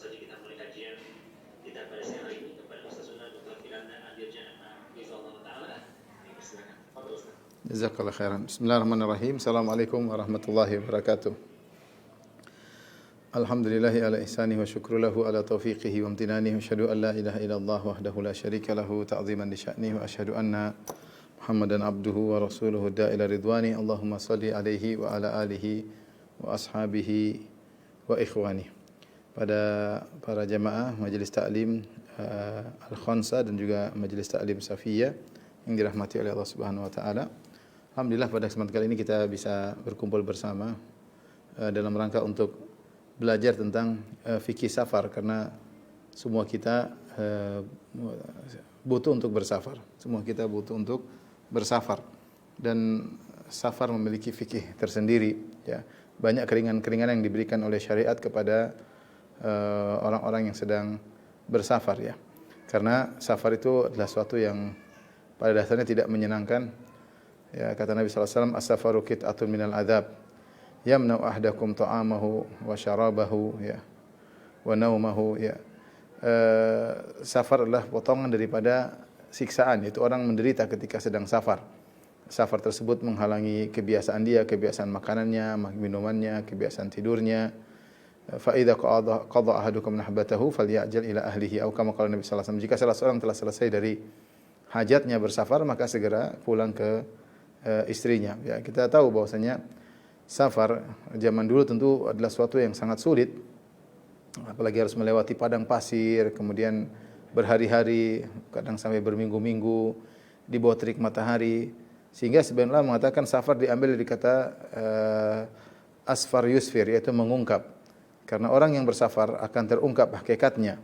saja kita mulai kajian kita pada siang hari ini kepada Ustaz Sunnah Dr. Firanda Adirja Hafizahullah Ta'ala. Silakan. Fadhil Ustaz. Jazakallah khairan. Bismillahirrahmanirrahim. Assalamualaikum warahmatullahi wabarakatuh. Alhamdulillahi ala ihsanihi wa syukru lahu ala taufiqihi wa amtinanihi wa asyhadu an la ilaha illallah wahdahu la syarika lahu ta'ziman li sya'nihi wa asyhadu anna Muhammadan abduhu wa rasuluhu da'ila ridwani. Allahumma salli alaihi wa ala alihi wa ashabihi wa ikhwani. Pada para jamaah Majelis Ta'lim Al-Khansa dan juga Majelis Ta'lim Safiyah yang dirahmati oleh Allah Subhanahu wa taala. Alhamdulillah pada kesempatan kali ini kita bisa berkumpul bersama dalam rangka untuk belajar tentang fikih safar, karena semua kita butuh untuk bersafar. Semua kita butuh untuk bersafar, dan safar memiliki fikih tersendiri, ya. Banyak keringanan-keringanan yang diberikan oleh syariat kepada orang-orang yang sedang bersafar, ya. Karena safar itu adalah suatu yang pada dasarnya tidak menyenangkan. Ya, kata Nabi sallallahu alaihi wasallam, as-safaru qit'atun minal adzab. Yamna'u ahdakum ta'amahu wa syarabahu, ya, wa naumahu, ya. Safar adalah potongan daripada siksaan, yaitu orang menderita ketika sedang safar. Safar tersebut menghalangi kebiasaan dia, kebiasaan makanannya, minumannya, kebiasaan tidurnya. Fa idza qada ahadukum nahbatahu falyajal ila ahlihi, atau kama qala Nabi sallallahu alaihi wasallam, jika salah seorang telah selesai dari hajatnya bersafar maka segera pulang ke istrinya. Ya, kita tahu bahwasanya safar zaman dulu tentu adalah suatu yang sangat sulit, apalagi harus melewati padang pasir, kemudian berhari-hari, kadang sampai berminggu-minggu di bawah terik matahari, sehingga sebagian ulama mengatakan safar diambil dari kata asfar yusfir, yaitu mengungkap, karena orang yang bersafar akan terungkap hakikatnya.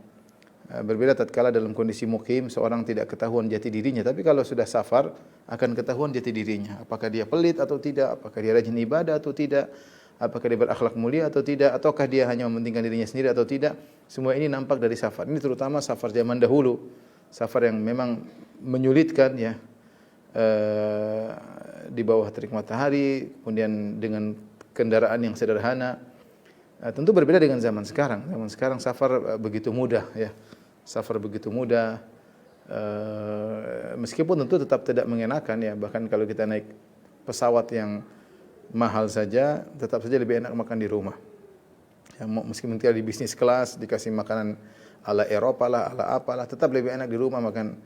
Berbeda tatkala dalam kondisi mukim seorang tidak ketahuan jati dirinya, tapi kalau sudah safar akan ketahuan jati dirinya, apakah dia pelit atau tidak, apakah dia rajin ibadah atau tidak, apakah dia berakhlak mulia atau tidak, ataukah dia hanya mementingkan dirinya sendiri atau tidak. Semua ini nampak dari safar. Ini terutama safar zaman dahulu, safar yang memang menyulitkan, ya, di bawah terik matahari, kemudian dengan kendaraan yang sederhana. Tentu berbeda dengan zaman sekarang. Zaman sekarang safar begitu mudah, ya. Safar begitu mudah, meskipun tentu tetap tidak mengenakan, ya. Bahkan kalau kita naik pesawat yang mahal saja, tetap saja lebih enak makan di rumah. Ya, meskipun kita di bisnis kelas, dikasih makanan ala Eropa lah, ala apalah, tetap lebih enak di rumah makan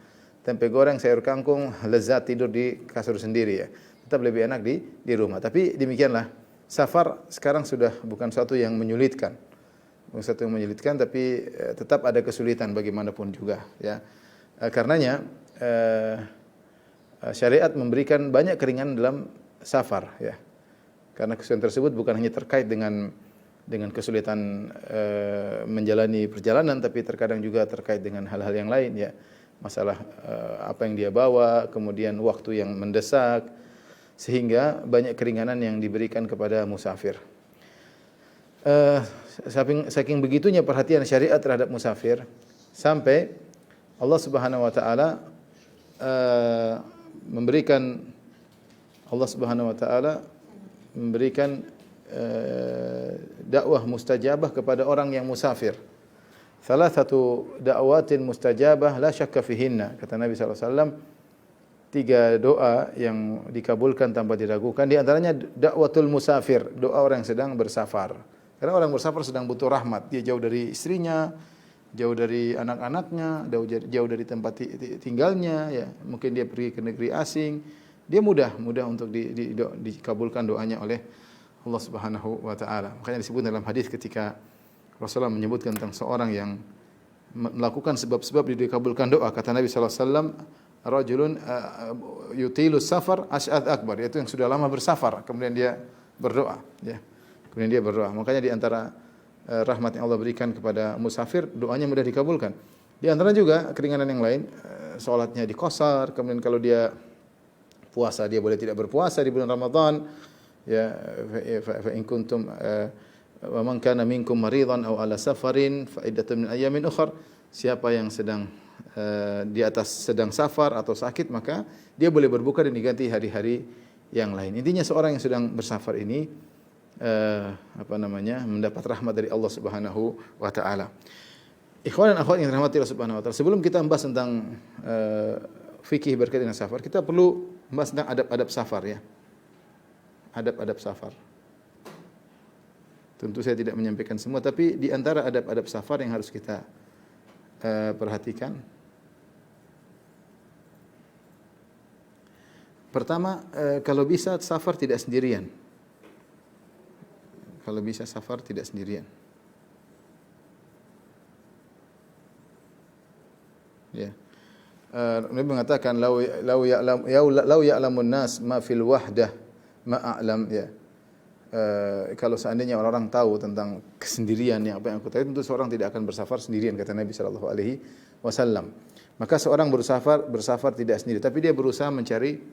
tempe goreng, sayur kangkung, lezat tidur di kasur sendiri, ya. Tetap lebih enak di rumah. Tapi demikianlah, safar sekarang sudah bukan suatu yang menyulitkan. Satu yang menyulitkan, tapi tetap ada kesulitan bagaimanapun juga, ya. Karenanya syariat memberikan banyak keringanan dalam safar, ya. Karena kesulitan tersebut bukan hanya terkait dengan kesulitan menjalani perjalanan, tapi terkadang juga terkait dengan hal-hal yang lain, ya. Masalah apa yang dia bawa, kemudian waktu yang mendesak, sehingga banyak keringanan yang diberikan kepada musafir. Saking begitunya perhatian syariat terhadap musafir, sampai Allah Subhanahu wa taala memberikan dakwah mustajabah kepada orang yang musafir. Salah satu dakwatin mustajabah la syakka fihinna, kata Nabi sallallahu alaihi wasallam, 3 doa yang dikabulkan tanpa diragukan, di antaranya dakwatul musafir, doa orang yang sedang bersafar. Karena orang bersafar sedang butuh rahmat, dia jauh dari istrinya, jauh dari anak-anaknya, jauh dari tempat tinggalnya, ya. Mungkin dia pergi ke negeri asing, dia mudah untuk dikabulkan doanya oleh Allah Subhanahu wa taala. Makanya disebut dalam hadis ketika Rasulullah menyebutkan tentang seorang yang melakukan sebab-sebab dikabulkan doa, kata Nabi sallallahu alaihi wasallam, rajulun yutilu safar asy'ad akbar, yaitu yang sudah lama bersafar kemudian dia berdoa, ya. Kemudian dia berdoa. Makanya di antara rahmat yang Allah berikan kepada musafir, doanya mudah dikabulkan. Di antara juga keringanan yang lain, salatnya dikosar, kemudian kalau dia puasa dia boleh tidak berpuasa di bulan Ramadan, ya. Fa in kuntum wa man kana minkum maridan aw ala safarin fa iddatun min ayamin ukhra. Siapa yang sedang di atas sedang safar atau sakit, maka dia boleh berbuka dan diganti hari-hari yang lain. Intinya seorang yang sedang bersafar ini mendapat rahmat dari Allah Subhanahu wa taala. Ikhwan dan akhwat yang dirahmati Allah Subhanahu wa taala, sebelum kita membahas tentang fikih berkaitan dengan safar, kita perlu membahas tentang adab-adab safar ya. Adab-adab safar. Tentu saya tidak menyampaikan semua, tapi di antara adab-adab safar yang harus kita perhatikan. Pertama, kalau bisa safar tidak sendirian. Kalau bisa safar tidak sendirian. Ya. Nabi mengatakan lau ya'lamun nas ma fil wahdah ma a'lam ya. Kalau seandainya orang-orang tahu tentang kesendirian yang apa yang aku tahu, tentu seorang tidak akan bersafar sendirian, kata Nabi sallallahu alaihi wasallam. Maka seorang bersafar tidak sendiri, tapi dia berusaha mencari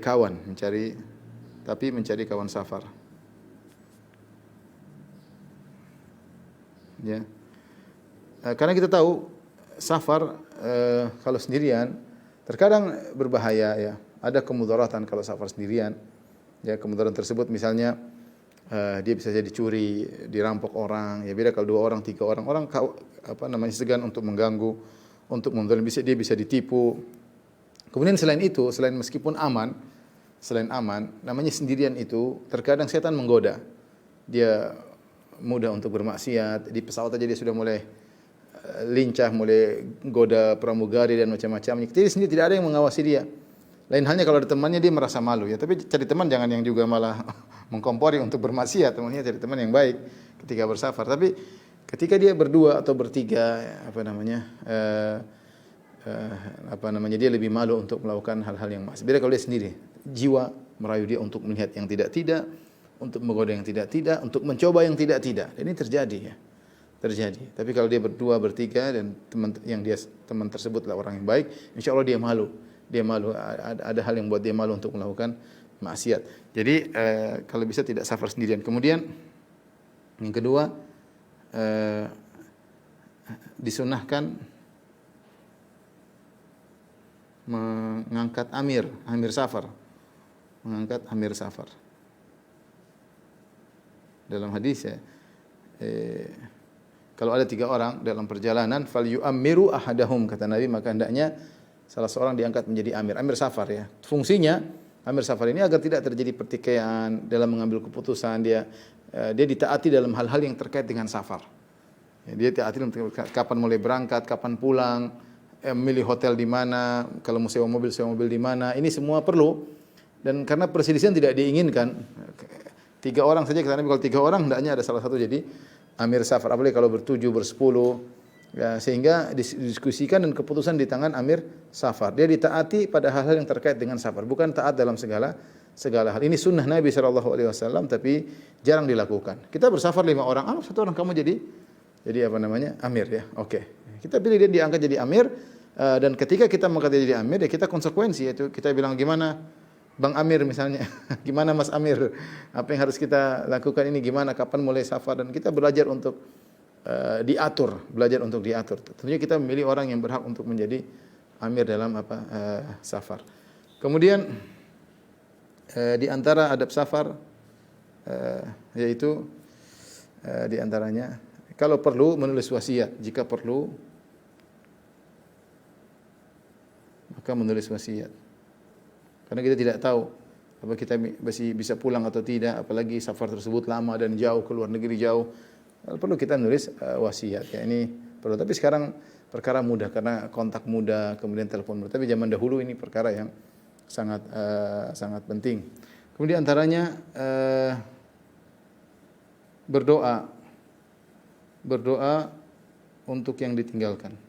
kawan, mencari kawan safar. Ya. Karena kita tahu safar kalau sendirian terkadang berbahaya ya. Ada kemudaratan kalau safar sendirian. Ya, kemudaratan tersebut misalnya dia bisa jadi curi, dirampok orang. Ya beda kalau 2 orang, 3 orang. Orang segan untuk mengganggu, untuk menzalim, dia bisa ditipu. Kemudian selain itu, meskipun aman, namanya sendirian itu terkadang setan menggoda. Dia mudah untuk bermaksiat. Di pesawat aja dia sudah mulai lincah, mulai goda pramugari dan macam-macamnya. Jadi sendiri tidak ada yang mengawasi dia. Lain halnya kalau ada temannya dia merasa malu ya. Tapi cari teman jangan yang juga malah mengkompori untuk bermaksiat. Temannya cari teman yang baik ketika bersafar. Tapi ketika dia berdua atau bertiga, dia lebih malu untuk melakukan hal-hal yang maksiat. Beda kalau dia sendiri, jiwa merayu dia untuk melihat yang tidak-tidak, untuk menggoda yang tidak-tidak, untuk mencoba yang tidak-tidak. Ini terjadi ya. Terjadi. Tapi kalau dia berdua, bertiga dan teman tersebutlah orang yang baik, insya Allah dia malu. Dia malu, ada hal yang buat dia malu untuk melakukan maksiat. Jadi kalau bisa tidak safar sendirian. Kemudian yang kedua, disunahkan mengangkat amir safar. Mengangkat amir safar. Dalam hadis ya, kalau ada 3 orang dalam perjalanan, fal yu'ammiru ahadahum, kata Nabi, maka hendaknya salah seorang diangkat menjadi amir safar ya. Fungsinya amir safar ini agar tidak terjadi pertikaian dalam mengambil keputusan. Dia ditaati dalam hal-hal yang terkait dengan safar. Ya, dia taati kapan mulai berangkat, kapan pulang, memilih hotel di mana, kalau mau sewa mobil di mana. Ini semua perlu. Dan karena perselisihan tidak diinginkan, 3 orang saja, karena kalau 3 orang hendaknya ada salah satu jadi amir safar. Apalagi kalau ber-7, ber-10, ya, sehingga didiskusikan dan keputusan di tangan amir safar. Dia ditaati pada hal-hal yang terkait dengan safar, bukan taat dalam segala hal. Ini sunnah Nabi SAW, tapi jarang dilakukan. Kita bersafar 5 orang, 1 orang kamu jadi amir ya. Oke. Kita pilih dia diangkat jadi amir, dan ketika kita mengangkat dia jadi amir, ya kita konsekuensi, yaitu kita bilang gimana Bang Amir misalnya, gimana Mas Amir, apa yang harus kita lakukan ini, gimana, kapan mulai safar, dan kita belajar untuk diatur. Tentunya kita memilih orang yang berhak untuk menjadi amir dalam safar. Kemudian di antara adab safar yaitu di antaranya kalau perlu menulis wasiat, jika perlu maka menulis wasiat. Karena kita tidak tahu apa kita masih bisa pulang atau tidak, apalagi safar tersebut lama dan jauh, ke luar negeri jauh. Perlu kita nulis wasiat. Ya, ini perlu. Tapi sekarang perkara mudah karena kontak mudah, kemudian telepon mudah. Tapi zaman dahulu ini perkara yang sangat penting. Kemudian antaranya berdoa untuk yang ditinggalkan.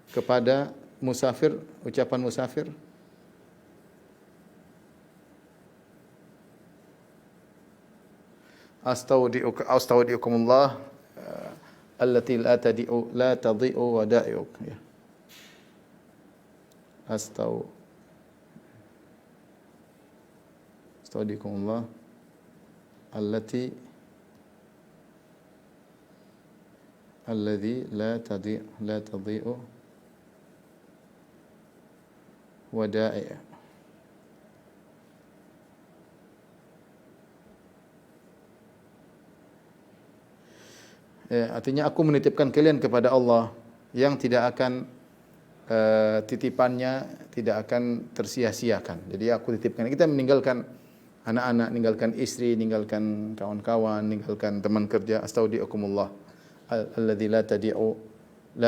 Kepada musafir, ucapan musafir, astaudiukumullah allati la tadhi'u wada'iuk ya. Astaudiukumullah alladzi la tadhi'u wada'i'. Ya, artinya aku menitipkan kalian kepada Allah yang tidak akan titipannya tidak akan tersia-siakan. Jadi aku titipkan. Kita meninggalkan anak-anak, meninggalkan istri, meninggalkan kawan-kawan, meninggalkan teman kerja. Astaudiukumullah alladzi la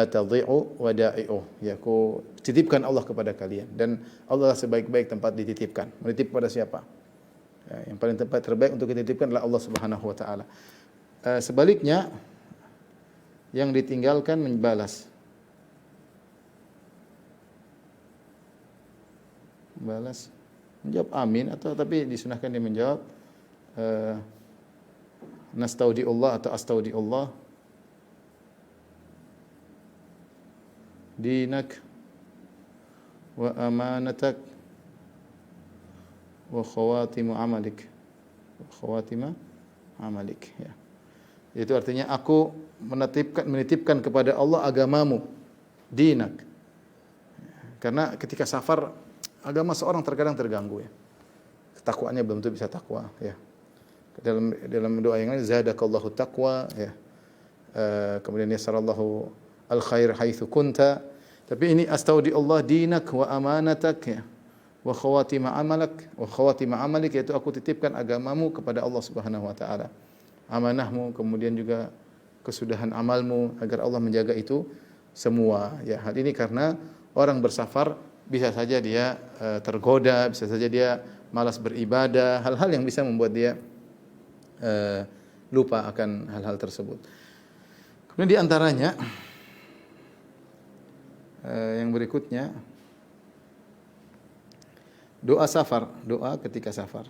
tadhi'u wada'i'u. Ya, aku titipkan Allah kepada kalian dan Allah sebaik-baik tempat dititipkan. Menitip kepada siapa? Ya, yang paling tempat terbaik untuk dititipkan adalah Allah Subhanahu wa taala. Sebaliknya yang ditinggalkan membalas. Balas menjawab amin atau tapi disunahkan dia menjawab nastaudiullah atau astaudiullah dinak wa amanatak wa khawatimu amalik ya. Itu artinya aku menitipkan kepada Allah agamamu, dinak. Karena ketika safar agama seorang terkadang terganggu ya. Ketakwaannya belum tentu bisa takwa ya. Dalam doa yang lain zadakallahu taqwa ya. Kemudian yasarallahu al-khair haitsu kunta. Tapi ini astaudiullah dinak wa amanatak ya. Wa khawatima amalik yaitu aku titipkan agamamu kepada Allah Subhanahu wa taala. Amanahmu kemudian juga kesudahan amalmu agar Allah menjaga itu semua ya. Hal ini karena orang bersafar bisa saja dia tergoda, bisa saja dia malas beribadah, hal-hal yang bisa membuat dia lupa akan hal-hal tersebut. Kemudian di antaranya yang berikutnya doa safar, doa ketika safar.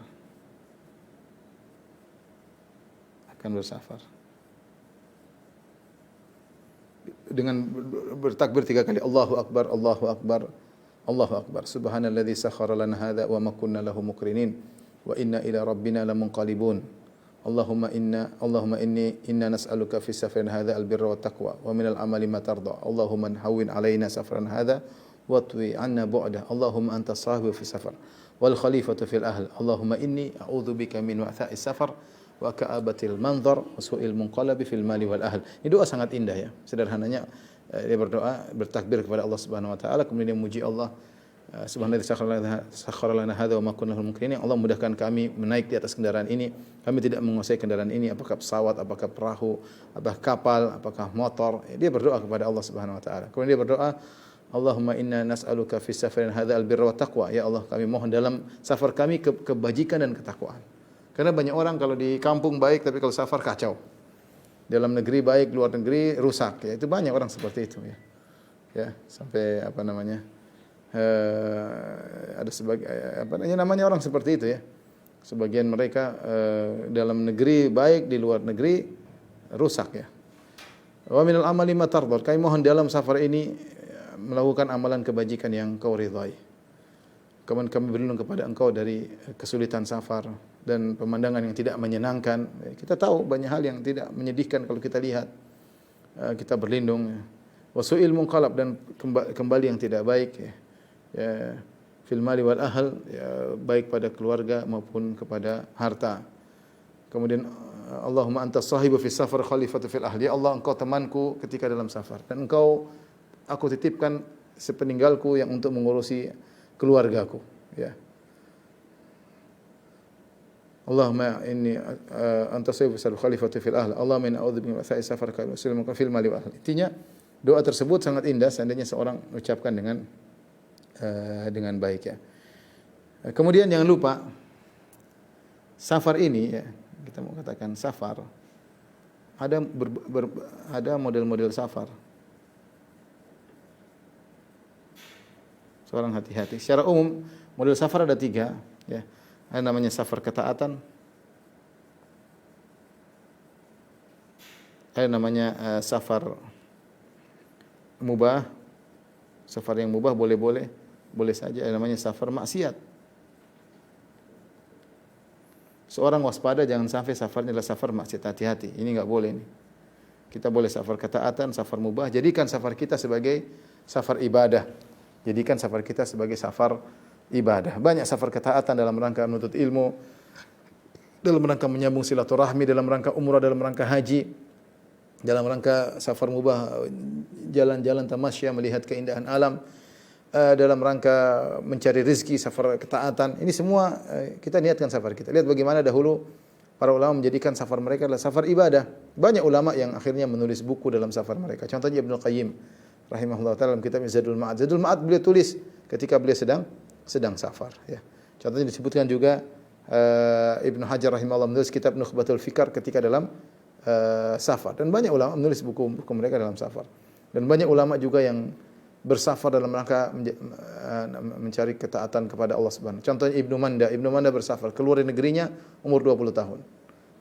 Akan bersafar. Dengan bertakbir 3 kali Allahu Akbar, Allahu Akbar. Allahu Akbar. Subhanalladzi sakhkhara lana hadza wa ma kunna lahu muqrinin wa inna ila rabbina lamunqalibun. Allahumma inna nas'aluka fi safarin hadza albirra wat taqwa wa minal amali ma tarda. Allahumma hawwin alaina safaran hadza wa twi 'anna bu'da. Allahumma anta sahibu fi safar wal khalifatu fil ahl. Allahumma inni a'udzubika min wa'tha'is safar wa ka'abatil manzar wa su'il munqalabi fil mali wal ahl. Ini doa sangat indah ya. Sederhananya dia berdoa, bertakbir kepada Allah Subhanahu wa taala, kemudian dia memuji Allah. Subhanallah sakhkhara lana hadza wa ma kunna lahu muqrinin. Allah mudahkan kami menaik di atas kendaraan ini. Kami tidak menguasai kendaraan ini, apakah pesawat, apakah perahu, apakah kapal, apakah motor. Dia berdoa kepada Allah Subhanahu wa taala. Kemudian dia berdoa, Allahumma inna nas'aluka fi safarin hadza albirra wa taqwa. Ya Allah, kami mohon dalam safar kami kebajikan dan ketakwaan. Karena banyak orang kalau di kampung baik tapi kalau safar kacau. Dalam negeri baik, luar negeri rusak ya. Itu banyak orang seperti itu ya. Ya, sampai apa namanya? Ada namanya orang seperti itu ya. Sebagian mereka dalam negeri baik, di luar negeri rusak ya. Wa minal amali ma tardar. Kami mohon dalam safar ini melakukan amalan kebajikan yang Kau ridhai. Kemudian kami berlindung kepada Engkau dari kesulitan safar dan pemandangan yang tidak menyenangkan. Kita tahu banyak hal yang tidak menyedihkan kalau kita lihat. Kita berlindung. Wasu'il munqalab dan kembali yang tidak baik. Ya, fil mali wal ahl, ya, baik pada keluarga maupun kepada harta. Kemudian Allahumma anta sahibu fis safar khalifatu fil ahli. Ya Allah, Engkau temanku ketika dalam safar dan Engkau aku titipkan sepeninggalku yang untuk mengurusi keluargaku ya. Allahumma inni anta sahibu fil khalifatu fil ahli. Allahumma inni a'udzubika min sa'i safar fil mali wal ahli. Intinya doa tersebut sangat indah seandainya seorang ucapkan dengan baik ya. Kemudian jangan lupa safar ini ya, kita mau katakan safar ada model-model safar. Seorang hati-hati. Secara umum model safar ada 3 ya. Ada namanya safar ketaatan. Ada namanya safar mubah. Safar yang mubah boleh saja. Ada namanya safar maksiat. Seorang waspada jangan sampai safarnya adalah safar maksiat. Hati-hati. Ini enggak boleh nih. Kita boleh safar ketaatan, safar mubah. Jadikan safar kita sebagai safar ibadah. Jadikan safar kita sebagai safar ibadah. Banyak safar ketaatan dalam rangka menuntut ilmu, dalam rangka menyambung silaturahmi, dalam rangka umrah, dalam rangka haji, dalam rangka safar mubah, jalan-jalan tamasya melihat keindahan alam, dalam rangka mencari rezeki, safar ketaatan. Ini semua kita niatkan safar kita. Lihat bagaimana dahulu para ulama menjadikan safar mereka adalah safar ibadah. Banyak ulama yang akhirnya menulis buku dalam safar mereka. Contohnya Ibnu Qayyim rahimahullah taala dalam kitabnya Zadul Ma'ad. Zadul Ma'ad beliau tulis ketika beliau sedang safar, ya. Contohnya disebutkan juga Ibnu Hajar rahimahullah menulis kitab Nukhbatul Fikar ketika dalam safar, dan banyak ulama menulis buku mereka dalam safar. Dan banyak ulama juga yang bersafar dalam rangka mencari ketaatan kepada Allah Subhanahu. Contohnya Ibnu Manda bersafar keluar dari negerinya umur 20 tahun.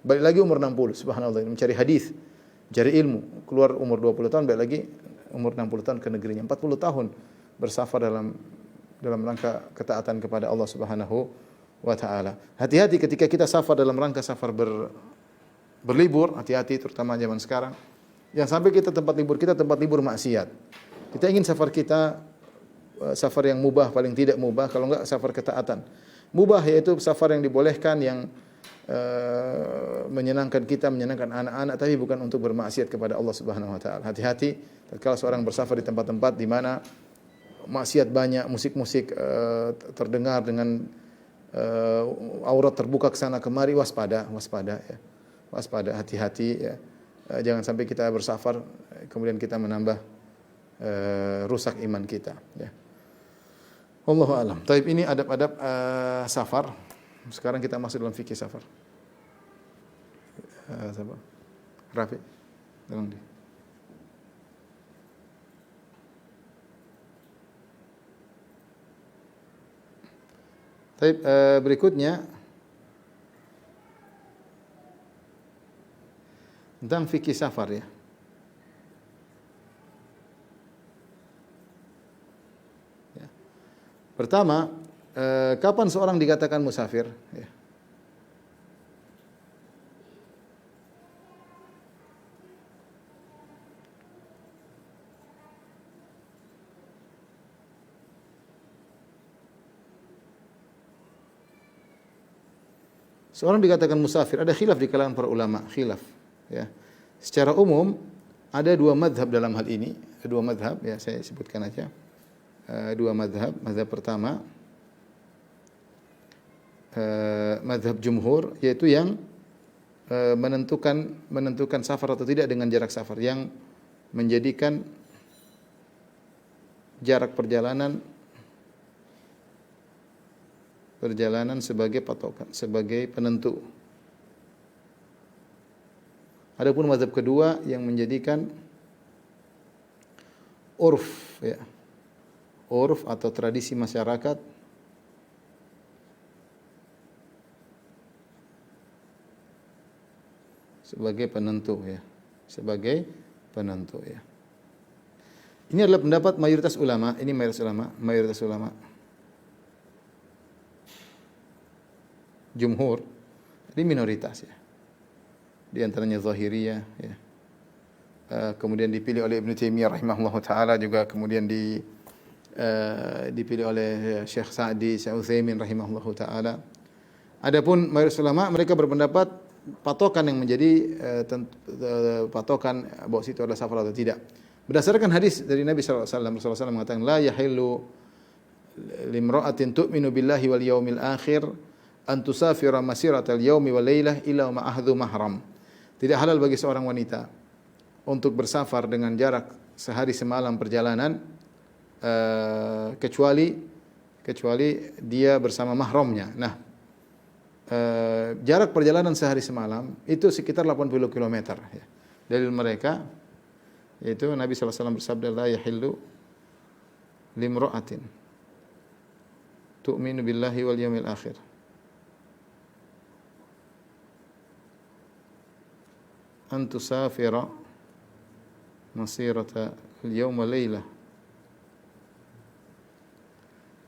Balik lagi umur 60, subhanallah, mencari hadis, mencari ilmu. Keluar umur 20 tahun, balik lagi umur 60 tahun ke negerinya. 40 tahun bersafar dalam rangka ketaatan kepada Allah Subhanahu wa taala. Hati-hati ketika kita safar dalam rangka safar berlibur, hati-hati terutama zaman sekarang. Jangan sampai tempat libur maksiat. Kita ingin safar kita safar yang mubah, paling tidak mubah, kalau enggak safar ketaatan. Mubah yaitu safar yang dibolehkan, yang menyenangkan kita, menyenangkan anak-anak, tapi bukan untuk bermaksiat kepada Allah Subhanahu wa taala. Hati-hati tatkala seorang bersafar di tempat-tempat di mana maksiat banyak, musik-musik terdengar dengan aurat terbuka ke sana kemari, waspada ya. Waspada, hati-hati ya. Jangan sampai kita bersafar kemudian kita menambah rusak iman kita, ya. Wallahu a'lam. Taib, ini adab-adab safar. Sekarang kita masuk dalam fikih safar. Siapa? Rafi, tolong dia. Taib, berikutnya tentang fikih safar, ya. Pertama, kapan seorang dikatakan musafir? Ya. Seorang dikatakan musafir, ada khilaf di kalangan para ulama, khilaf. Ya. Secara umum ada dua madhab dalam hal ini, dua madhab, ya saya sebutkan aja. Dua madhab. Madhab pertama madhab jumhur, yaitu yang menentukan safar atau tidak dengan jarak safar, yang menjadikan jarak perjalanan sebagai patokan, sebagai penentu. Adapun mazhab kedua yang menjadikan urf, ya, urf atau tradisi masyarakat sebagai penentu, ya, sebagai penentu, ya. Ini adalah pendapat mayoritas ulama. Ini mayoritas ulama. Jumhur, ini minoritas, ya. Di antaranya Zahiriyah, ya. Kemudian dipilih oleh Ibnu Taimiyah rahimahullah taala, juga kemudian dipilih oleh Syekh Sa'di, Syekh Utsaimin rahimahullah taala. Adapun mayoritas ulama mereka berpendapat patokan yang menjadi patokan bahwa situ adalah safar atau tidak, berdasarkan hadis dari Nabi sallallahu alaihi wasallam. Rasulullah SAW mengatakan, la yahillu limra'atin tu'minu billahi wal yaumil akhir an tusafira masiratal yaumi wal lailah illa ma'ahdu mahram. Tidak halal bagi seorang wanita untuk bersafar dengan jarak sehari semalam perjalanan kecuali dia bersama mahramnya. Nah, jarak perjalanan sehari semalam itu sekitar 80 km, ya. Dalil mereka yaitu Nabi sallallahu alaihi wasallam bersabda, la yahillu limra'atin tu'minu billahi wal yaumil akhir an tusafira masirata al-yawm wa laylah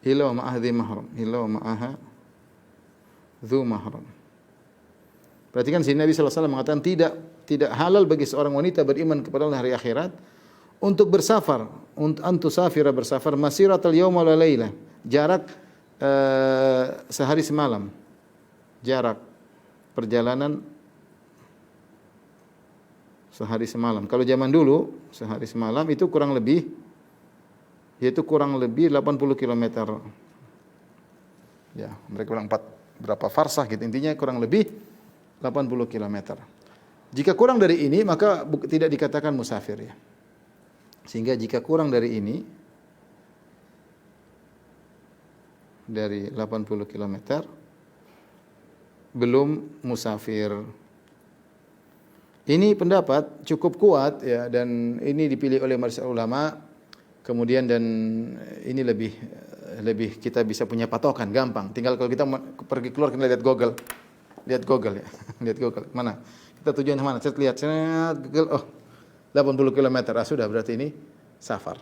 illa wa ma'ahdi mahram, illa wa ma'aha dzu mahram. Perhatikan sini Nabi sallallahu alaihi wasallam mengatakan tidak halal bagi seorang wanita beriman kepada Allah hari akhirat untuk bersafar, antusafira bersafar masiratal yauma wa lailah, jarak sehari semalam. Jarak perjalanan sehari semalam. Kalau zaman dulu sehari semalam itu kurang lebih 80 kilometer. Ya, mereka bilang berapa farsah gitu. Intinya kurang lebih 80 kilometer. Jika kurang dari ini maka tidak dikatakan musafir ya. Sehingga jika kurang dari ini dari 80 kilometer belum musafir. Ini pendapat cukup kuat ya, dan ini dipilih oleh majelis ulama. Kemudian dan ini lebih kita bisa punya patokan, gampang. Tinggal kalau kita pergi keluar kita lihat Google ya, lihat Google mana kita tujuan mana, saya lihat Google, oh 80 km, sudah berarti ini safar.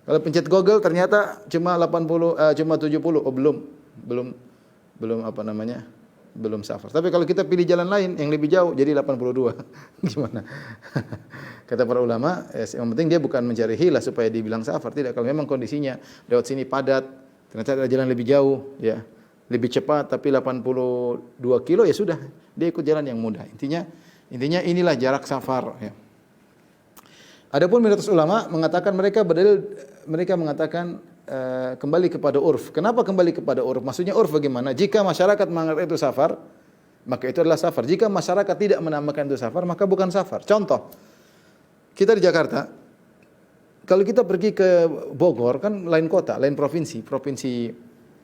Kalau pencet Google ternyata cuma 70, oh belum apa namanya, belum safar. Tapi kalau kita pilih jalan lain yang lebih jauh jadi 82. Gimana? Kata para ulama, yang penting dia bukan mencari hilah supaya dibilang safar, tidak. Kalau memang kondisinya lewat sini padat, ternyata ada jalan lebih jauh, ya, lebih cepat tapi 82 kilo, ya sudah, dia ikut jalan yang mudah. Intinya inilah jarak safar, ya. Adapun minoritas ulama mengatakan mereka mengatakan kembali kepada urf. Kenapa kembali kepada urf? Maksudnya urf bagaimana? Jika masyarakat menganggap itu safar, maka itu adalah safar. Jika masyarakat tidak menamakan itu safar, maka bukan safar. Contoh, kita di Jakarta, kalau kita pergi ke Bogor, kan lain kota, lain provinsi. Provinsi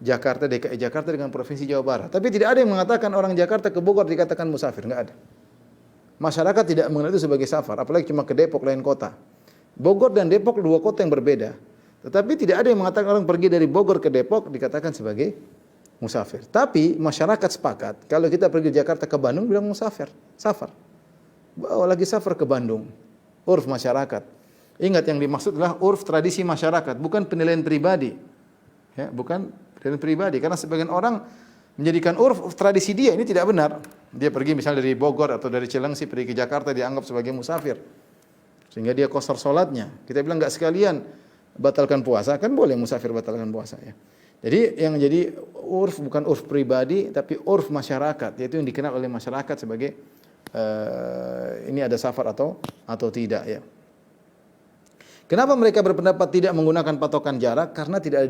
Jakarta, DKI Jakarta dengan provinsi Jawa Barat. Tapi tidak ada yang mengatakan orang Jakarta ke Bogor dikatakan musafir, enggak ada. Masyarakat tidak mengenal itu sebagai safar, apalagi cuma ke Depok, lain kota. Bogor dan Depok dua kota yang berbeda. Tetapi tidak ada yang mengatakan orang pergi dari Bogor ke Depok dikatakan sebagai musafir. Tapi masyarakat sepakat, kalau kita pergi Jakarta ke Bandung bilang musafir, safar. Bawa lagi safar ke Bandung. Urf masyarakat. Ingat yang dimaksud adalah urf tradisi masyarakat, bukan penilaian pribadi. Ya, bukan penilaian pribadi, karena sebagian orang menjadikan urf tradisi dia, ini tidak benar. Dia pergi misalnya dari Bogor atau dari Cilengsi pergi ke Jakarta dianggap sebagai musafir. Sehingga dia qasar salatnya. Kita bilang enggak sekalian batalkan puasa, kan boleh musafir batalkan puasa ya. Jadi yang jadi urf bukan urf pribadi tapi urf masyarakat, yaitu yang dikenal oleh masyarakat sebagai ini ada safar atau tidak ya. Kenapa mereka berpendapat tidak menggunakan patokan jarak? Karena tidak ada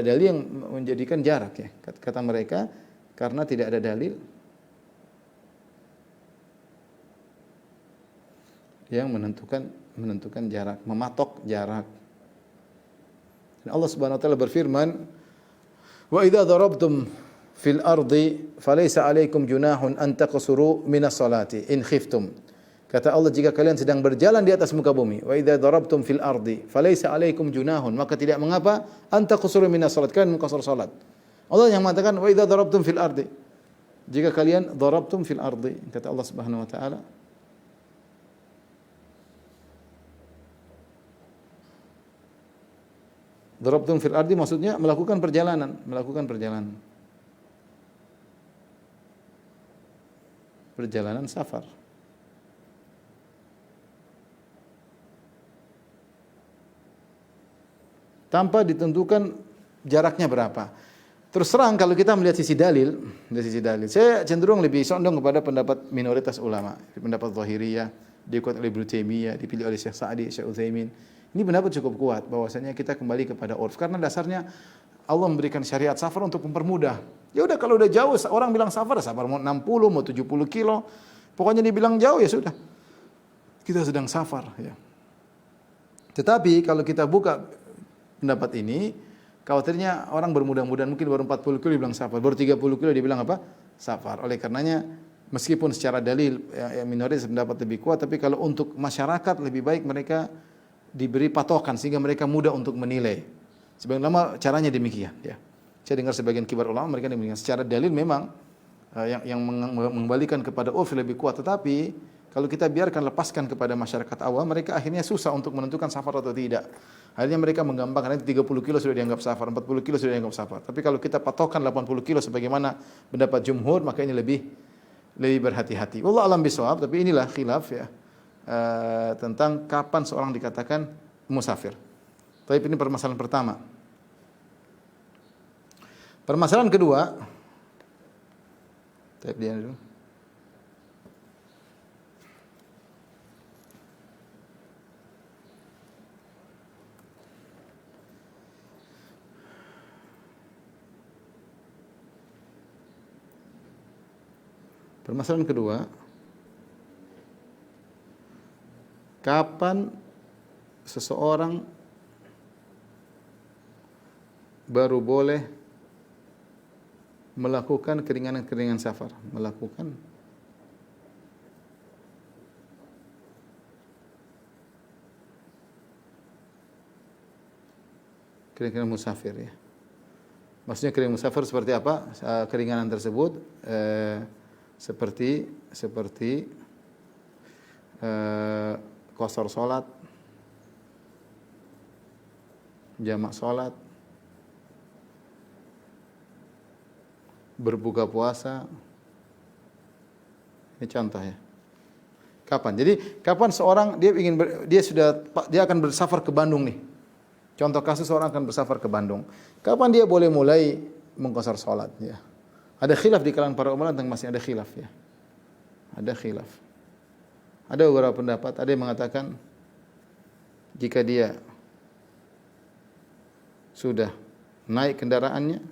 dalil yang menjadikan jarak ya. Kata mereka karena tidak ada dalil yang menentukan jarak, mematok jarak. Dan Allah Subhanahu wa taala berfirman, "Wa idza darabtum fil ardi falaysa 'alaikum junahun an taqsuru minas salati in khiftum." Kata Allah, jika kalian sedang berjalan di atas muka bumi, wa idza darabtum fil ardi falaysa 'alaikum junahun, maka tidak mengapa an taqsuru minas salat, kalian mengqasar salat. Allah yang mengatakan wa idza darabtum fil ardi. Jika kalian darabtum fil ardi, kata Allah Subhanahu wa taala, darabtum fil ardi maksudnya melakukan perjalanan. Perjalanan safar. Tanpa ditentukan jaraknya berapa. Terus terang kalau kita melihat sisi dalil, saya cenderung lebih condong kepada pendapat minoritas ulama, pendapat Zahiriyah, diikuti oleh Ibnu Taimiyah, dipilih oleh Syekh Sa'di, Syekh Utsaimin. Ini pendapat cukup kuat bahwasanya kita kembali kepada urf, karena dasarnya Allah memberikan syariat safar untuk mempermudah. Ya udah kalau udah jauh orang bilang safar mau 60 mau 70 kilo, pokoknya dibilang jauh ya sudah. Kita sedang safar ya. Tetapi kalau kita buka pendapat ini, khawatirnya orang bermudah-mudahan mungkin baru 40 kilo dibilang safar, baru 30 kilo dibilang apa? Safar. Oleh karenanya meskipun secara dalil ya minoritas pendapat lebih kuat, tapi kalau untuk masyarakat lebih baik mereka diberi patokan sehingga mereka mudah untuk menilai. Sebagian ulama caranya demikian ya. Saya dengar sebagian kibar ulama mereka demikian. Secara dalil memang yang mengembalikan kepada urf lebih kuat, tetapi kalau kita lepaskan kepada masyarakat awam, mereka akhirnya susah untuk menentukan safar atau tidak. Akhirnya mereka menggampangkan, 30 kilo sudah dianggap safar, 40 kilo sudah dianggap safar. Tapi kalau kita patokan 80 kilo sebagaimana pendapat jumhur, maka ini lebih berhati-hati. Wallahu a'lam bishawab, tapi inilah khilaf ya. Tentang kapan seorang dikatakan musafir. Tapi ini permasalahan pertama. Permasalahan kedua, tape dia dulu. Permasalahan kedua, kapan seseorang baru boleh melakukan keringanan-keringanan safar, melakukan keringanan musafir ya. Maksudnya keringanan musafir seperti apa? Keringanan tersebut seperti qasar salat, jamak salat, berbuka puasa. Ini contoh ya. Kapan? Jadi kapan seorang dia akan bersafar ke Bandung nih. Contoh kasus seorang akan bersafar ke Bandung. Kapan dia boleh mulai mengqasar salat ya? Ada khilaf di kalangan para ulama tentang masih ada khilaf ya. Ada khilaf. Ada beberapa pendapat, ada yang mengatakan jika dia sudah naik kendaraannya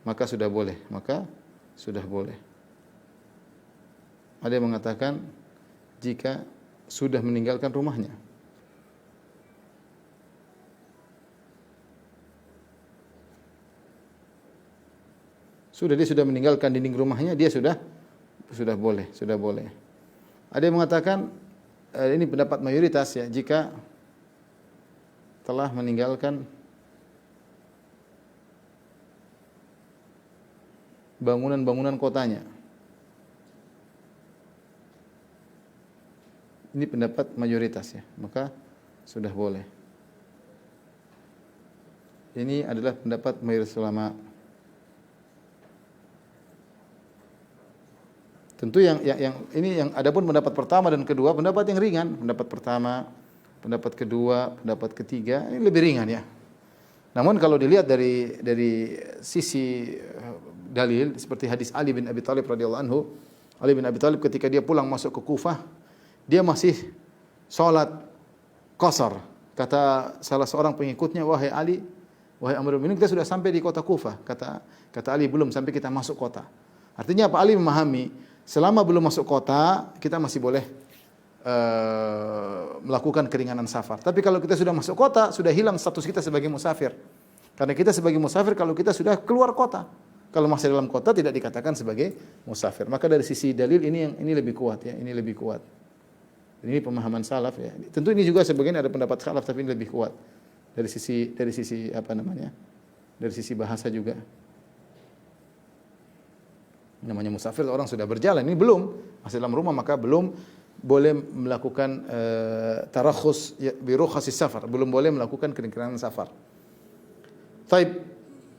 maka sudah boleh. Ada yang mengatakan jika sudah meninggalkan rumahnya. Dia sudah meninggalkan dinding rumahnya, dia sudah boleh. Ada yang mengatakan ini pendapat mayoritas ya, jika telah meninggalkan bangunan-bangunan kotanya. Ini pendapat mayoritas ya, maka sudah boleh. Ini adalah pendapat mayoritas ulama. Tentu yang adapun pendapat pertama dan kedua, pendapat yang ringan. Pendapat pertama, pendapat kedua, pendapat ketiga ini lebih ringan ya. Namun kalau dilihat dari sisi dalil seperti hadis Ali bin Abi Thalib radhiyallahu anhu, Ali bin Abi Thalib ketika dia pulang masuk ke Kufah, dia masih salat qasar. Kata salah seorang pengikutnya, "Wahai Ali, wahai Amirul Mukminin, kita sudah sampai di kota Kufah." Kata Ali, "Belum, sampai kita masuk kota." Artinya apa? Ali memahami selama belum masuk kota, kita masih boleh melakukan keringanan safar. Tapi kalau kita sudah masuk kota, sudah hilang status kita sebagai musafir. Karena kita sebagai musafir kalau kita sudah keluar kota. Kalau masih dalam kota tidak dikatakan sebagai musafir. Maka dari sisi dalil ini lebih kuat ya, ini lebih kuat. Ini pemahaman salaf ya. Tentu ini juga sebagian ada pendapat salaf tapi ini lebih kuat. Dari sisi apa namanya? Dari sisi bahasa juga. Namanya musafir orang sudah berjalan, ini belum masih dalam rumah maka belum boleh melakukan tarakhus bi rukhsasis safar, belum boleh melakukan keringanan safar. Baik,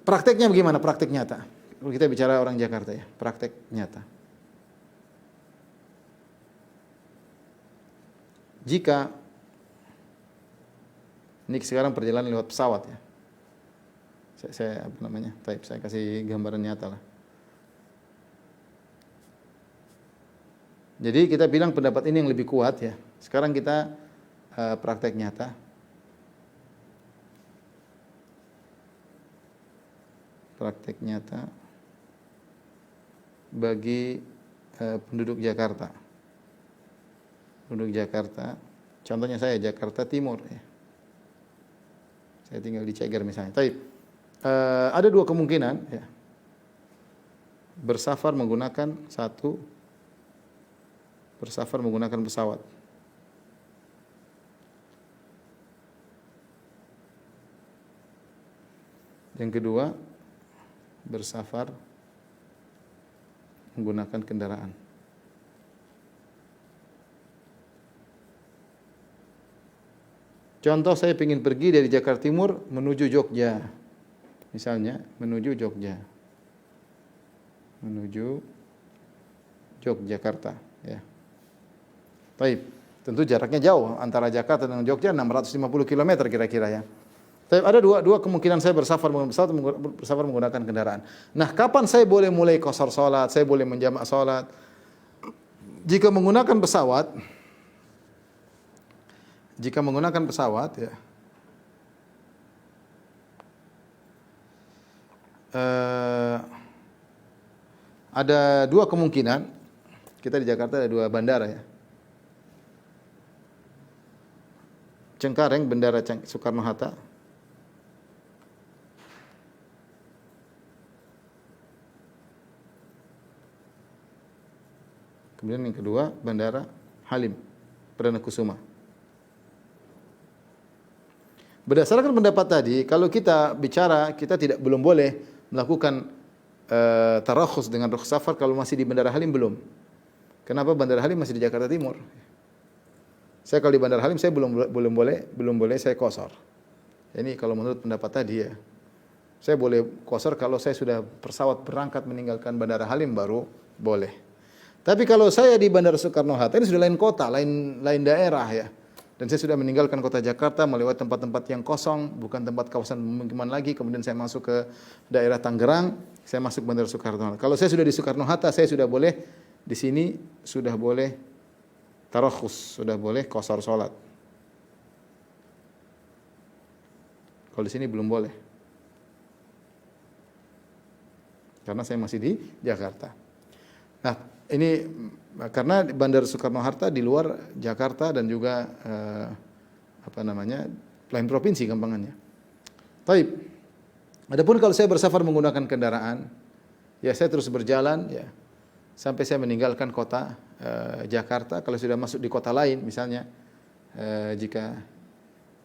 prakteknya bagaimana? Praktek nyata. Kalau kita bicara orang Jakarta ya, praktek nyata. Jika ini sekarang perjalanan lewat pesawat ya. Saya apa namanya? Baik, saya kasih gambaran nyata lah. Jadi kita bilang pendapat ini yang lebih kuat ya. Sekarang kita praktek nyata. Praktek nyata bagi penduduk Jakarta. Penduduk Jakarta, contohnya saya Jakarta Timur ya. Saya tinggal di Ceger misalnya. Tapi ada dua kemungkinan ya. Bersafar menggunakan pesawat. Yang kedua, bersafar menggunakan kendaraan. Contoh saya ingin pergi dari Jakarta Timur menuju Jogja. Misalnya menuju Jogja. Menuju Yogyakarta ya. Baik. Tentu jaraknya jauh antara Jakarta dengan Jogja 650 km kira-kira ya. Tapi ada dua kemungkinan saya bersafar menggunakan kendaraan. Nah, kapan saya boleh mulai qashar salat, saya boleh menjamak salat? Jika menggunakan pesawat ya. Ada dua kemungkinan. Kita di Jakarta ada dua bandara ya. Cengkareng, Bandara Soekarno-Hatta. Kemudian yang kedua, Bandara Halim Perdana Kusuma. Berdasarkan pendapat tadi, kalau kita bicara, kita belum boleh melakukan tarakhus dengan rukhsah safar kalau masih di Bandara Halim belum. Kenapa? Bandara Halim masih di Jakarta Timur. Saya kalau di Bandara Halim saya belum boleh saya qashar. Ini kalau menurut pendapat tadi ya. Saya boleh qashar kalau saya sudah pesawat berangkat meninggalkan Bandara Halim baru boleh. Tapi kalau saya di Bandara Soekarno-Hatta ini sudah lain kota, lain daerah ya. Dan saya sudah meninggalkan kota Jakarta melewati tempat-tempat yang kosong, bukan tempat kawasan pemukiman lagi, kemudian saya masuk ke daerah Tangerang, saya masuk Bandara Soekarno-Hatta. Kalau saya sudah di Soekarno-Hatta, saya sudah boleh di sini sudah boleh tarakhus, sudah boleh qashar salat. Kalau di sini belum boleh. Karena saya masih di Jakarta. Nah, ini karena Bandara Soekarno-Hatta di luar Jakarta dan juga lain provinsi gampangannya. Taib. Adapun kalau saya bersafar menggunakan kendaraan, ya saya terus berjalan ya sampai saya meninggalkan kota Jakarta. Kalau sudah masuk di kota lain misalnya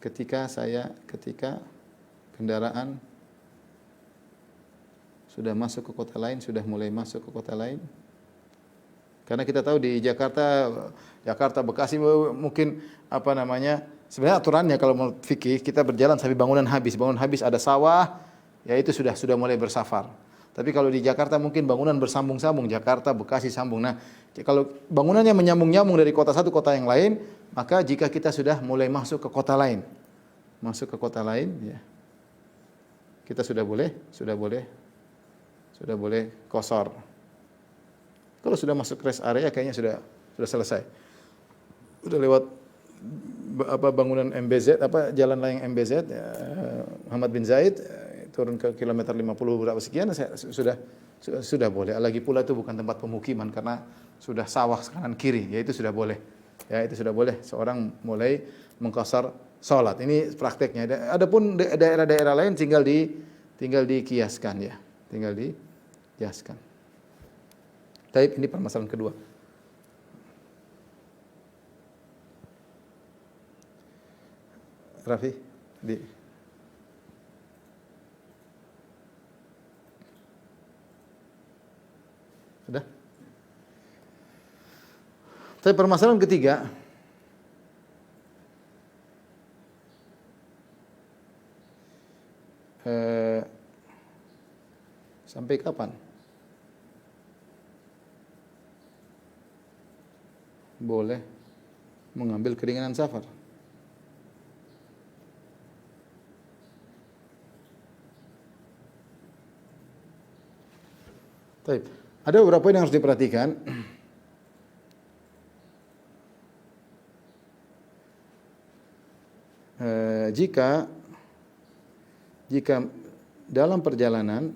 ketika kendaraan sudah masuk ke kota lain, sudah mulai masuk ke kota lain. Karena kita tahu di Jakarta Bekasi mungkin sebenarnya aturannya kalau menurut fikih kita berjalan sampai bangunan habis ada sawah, ya itu sudah mulai bersafar. Tapi kalau di Jakarta mungkin bangunan bersambung-sambung, Jakarta, Bekasi sambung. Nah, kalau bangunannya menyambung-nyambung dari kota satu kota yang lain, maka jika kita sudah mulai masuk ke kota lain, ya, kita sudah boleh qashar. Kalau sudah masuk rest area kayaknya sudah selesai. Sudah lewat bangunan MBZ, jalan layang MBZ, Muhammad bin Zaid, turun ke kilometer 50 berapa sekian, sudah boleh. Lagi pula itu bukan tempat pemukiman karena sudah sawah kanan kiri, ya itu sudah boleh. Ya itu sudah boleh seorang mulai mengqashar salat. Ini prakteknya. Adapun daerah-daerah lain tinggal dikiaskan ya. Taib, ini permasalahan kedua. Rafi, sudah? Tapi permasalahan ketiga, sampai kapan boleh mengambil keringanan safar? Baik. Ada beberapa poin yang harus diperhatikan. Jika dalam perjalanan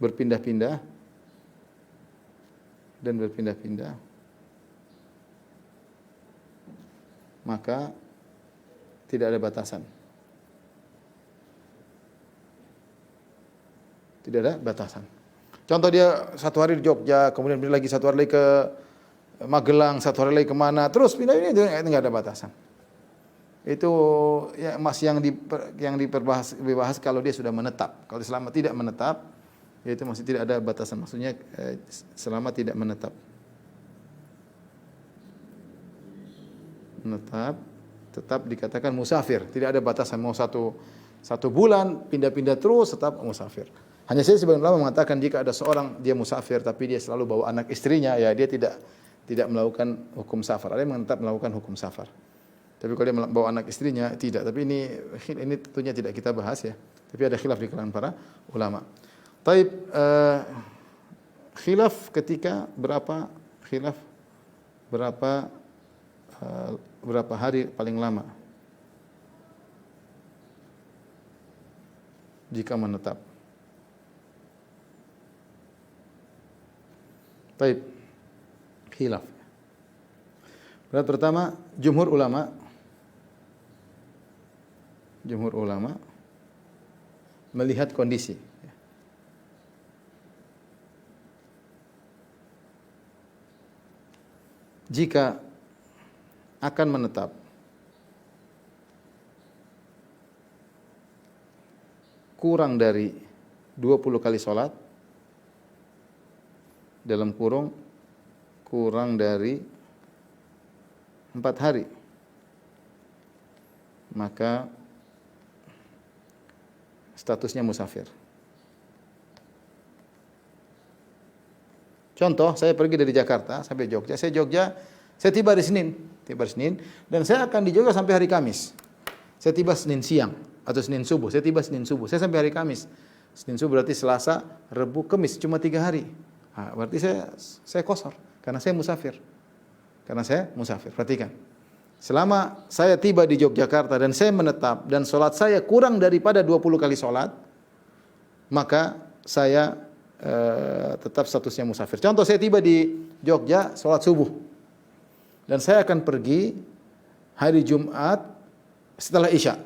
berpindah-pindah maka tidak ada batasan. Tidak ada batasan. Contoh dia satu hari di Jogja, kemudian lagi satu hari lagi ke Magelang, satu hari lagi kemana, terus pindah ini nggak ada batasan. Itu ya masih yang dibahas kalau dia sudah menetap. Kalau selama tidak menetap, yaitu masih tidak ada batasan. Maksudnya selama tidak menetap. Tetap dikatakan musafir, tidak ada batasan mau satu bulan pindah-pindah terus tetap musafir. Hanya saya sebagian ulama mengatakan jika ada seorang dia musafir tapi dia selalu bawa anak istrinya, ya dia tidak melakukan hukum safar. Ada yang tetap melakukan hukum safar. Tapi kalau dia bawa anak istrinya tidak. Tapi ini tentunya tidak kita bahas ya. Tapi ada khilaf di kalangan para ulama. Taib khilaf ketika berapa hari paling lama jika menetap. Taib khilaf. Pendapat pertama jumhur ulama melihat kondisi. Jika akan menetap kurang dari 20 kali sholat, dalam kurung kurang dari 4 hari, maka statusnya musafir. Contoh, saya pergi dari Jakarta sampai Jogja. Saya tiba hari Senin, dan saya akan di Jogja sampai hari Kamis. Saya tiba Senin siang atau Senin subuh. Saya sampai hari Kamis. Senin subuh berarti Selasa, Rabu, Kamis, cuma 3 hari. Nah, berarti saya qashar karena saya musafir. Perhatikan. Selama saya tiba di Yogyakarta dan saya menetap dan sholat saya kurang daripada 20 kali sholat, maka saya tetap statusnya musafir. Contoh, saya tiba di Jogja sholat subuh dan saya akan pergi hari Jumat setelah Isya.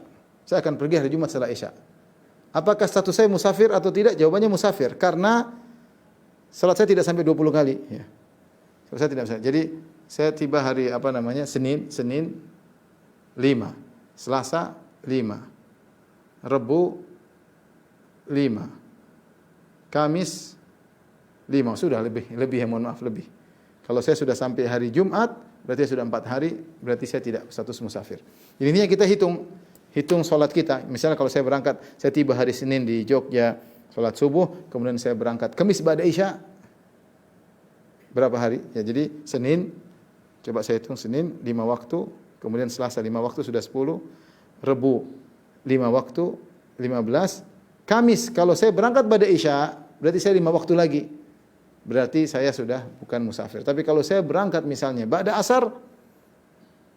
Apakah status saya musafir atau tidak? Jawabannya musafir karena sholat saya tidak sampai 20 kali. Ya. Sholat saya tidak sampai. Jadi saya tiba hari Senin 5, Selasa 5, Rabu 5. Kamis 5, sudah lebih ya, mohon maaf lebih. Kalau saya sudah sampai hari Jumat, berarti sudah 4 hari, berarti saya tidak status musafir. Jadi intinya kita hitung sholat kita. Misalnya kalau saya tiba hari Senin di Jogja, sholat subuh, kemudian saya berangkat Kamis ba'da Isya, berapa hari? Ya, jadi Senin, coba saya hitung Senin 5 waktu, kemudian Selasa 5 waktu sudah 10, Rabu 5 waktu 15, Kamis kalau saya berangkat pada Isya, berarti saya 5 waktu lagi. Berarti saya sudah bukan musafir. Tapi kalau saya berangkat misalnya ba'da asar,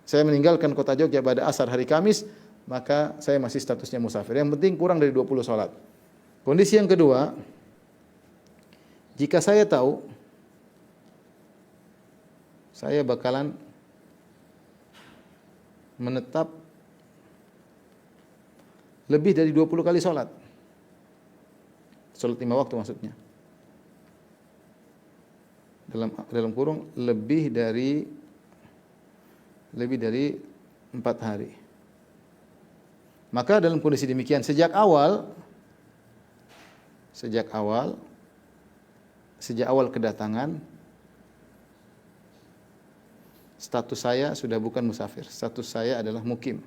saya meninggalkan kota Jogja pada asar hari Kamis, maka saya masih statusnya musafir. Yang penting kurang dari 20 sholat. Kondisi yang kedua, jika saya tahu saya bakalan menetap lebih dari 20 kali sholat. Sholat 5 waktu maksudnya. Dalam kurung lebih dari 4 hari. Maka dalam kondisi demikian sejak awal kedatangan, status saya sudah bukan musafir. Status saya adalah mukim.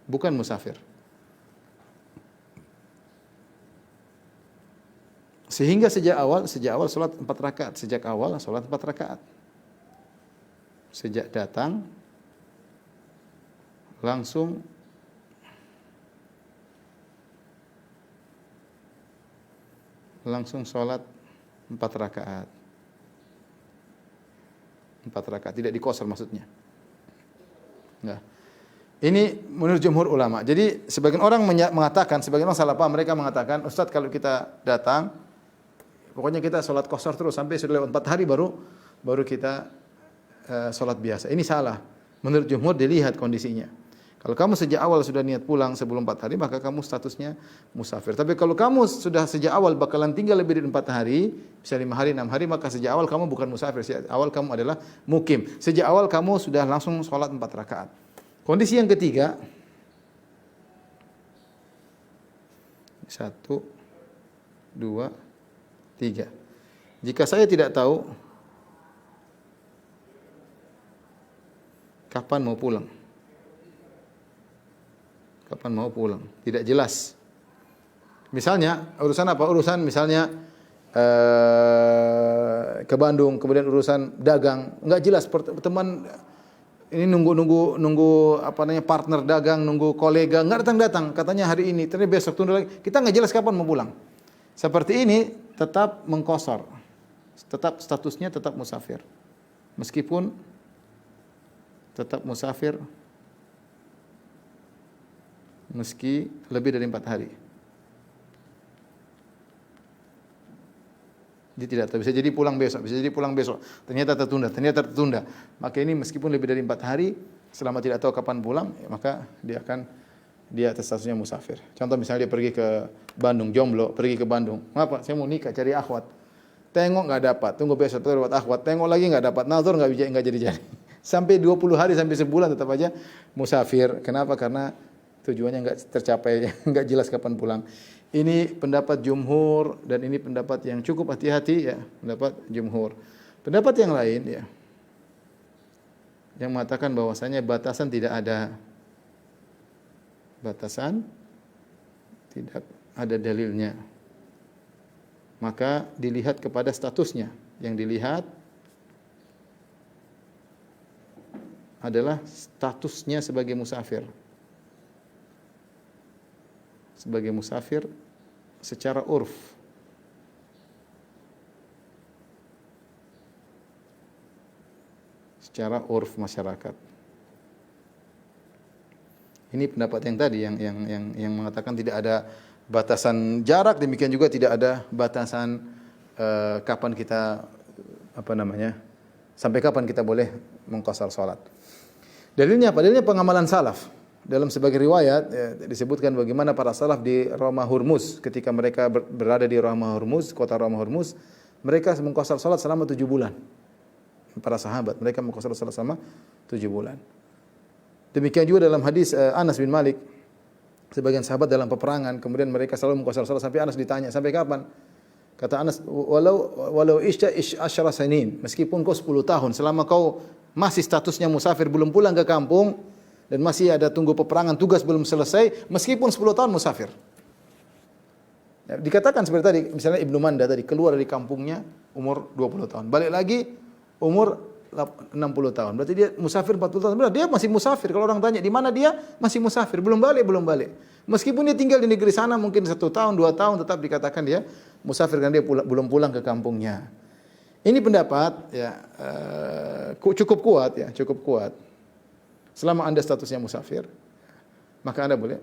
Bukan musafir. Sehingga sejak awal salat 4 rakaat, Sejak datang langsung salat 4 rakaat. 4 rakaat, tidak dikosor maksudnya. Nah, ini menurut jumhur ulama. Jadi sebagian orang salah paham, mereka mengatakan, Ustaz kalau kita datang, pokoknya kita sholat qashar terus sampai sudah lewat 4 hari baru kita sholat biasa. Ini salah. Menurut jumhur dilihat kondisinya. Kalau kamu sejak awal sudah niat pulang sebelum 4 hari, maka kamu statusnya musafir. Tapi kalau kamu sudah sejak awal bakalan tinggal lebih dari 4 hari, bisa 5 hari, 6 hari, maka sejak awal kamu bukan musafir. Sejak awal kamu adalah mukim. Sejak awal kamu sudah langsung sholat 4 rakaat. Kondisi yang ketiga, 1, 2, 3. Jika saya tidak tahu kapan mau pulang, tidak jelas. Misalnya urusan apa? Urusan misalnya ke Bandung, kemudian urusan dagang, enggak jelas teman ini nunggu apa namanya partner dagang, nunggu kolega, enggak datang-datang, katanya hari ini, ternyata besok tunda lagi. Kita enggak jelas kapan mau pulang. Seperti ini tetap mengqashar. Tetap statusnya tetap musafir. Meskipun tetap musafir meski lebih dari 4 hari. Dia tidak tahu, bisa jadi pulang besok, bisa jadi pulang besok. Ternyata tertunda. Maka ini meskipun lebih dari 4 hari, selama tidak tahu kapan pulang, ya maka dia atas statusnya musafir. Contoh misalnya dia pergi ke Bandung, jomblo, pergi ke Bandung. Ngapa? Saya mau nikah, cari akhwat. Tengok nggak dapat, tunggu besok dapat akhwat. Tengok lagi nggak dapat, nazar nggak jadi. Sampai 20 hari, sampai sebulan tetap aja musafir. Kenapa? Karena tujuannya nggak tercapai, nggak jelas kapan pulang. Ini pendapat jumhur dan ini pendapat yang cukup hati-hati ya, pendapat jumhur. Pendapat yang lain ya, yang mengatakan bahwasanya batasan tidak ada. Batasan tidak ada dalilnya. Maka dilihat kepada statusnya. Yang dilihat adalah statusnya sebagai musafir. Sebagai musafir secara urf. Secara urf masyarakat. Ini pendapat yang tadi yang mengatakan tidak ada batasan jarak, demikian juga tidak ada batasan kapan kita sampai kapan kita boleh mengqashar salat. Dalilnya apa? Dalilnya pengamalan salaf. Dalam sebagai riwayat disebutkan bagaimana para salaf di Ramah Hurmuz, ketika mereka berada di Ramah Hurmuz, kota Ramah Hurmuz, mereka mengqashar salat selama 7 bulan. Para sahabat mereka mengqashar salat selama 7 bulan. Demikian juga dalam hadis Anas bin Malik, sebagian sahabat dalam peperangan, kemudian mereka selalu mengqashar salat sampai Anas ditanya, sampai kapan? Kata Anas, walau isya asyara sanin, meskipun kau 10 tahun, selama kau masih statusnya musafir, belum pulang ke kampung, dan masih ada tunggu peperangan, tugas belum selesai, meskipun 10 tahun musafir. Ya, dikatakan seperti tadi, misalnya Ibnu Manda tadi, keluar dari kampungnya umur 20 tahun. Balik lagi umur 60 tahun. Berarti dia musafir 40 tahun. Benar, dia masih musafir. Kalau orang tanya, di mana dia? Masih musafir. Belum balik. Meskipun dia tinggal di negeri sana mungkin 1 tahun, 2 tahun, tetap dikatakan dia musafir karena dia belum pulang ke kampungnya. Ini pendapat ya cukup kuat. Selama Anda statusnya musafir, maka Anda boleh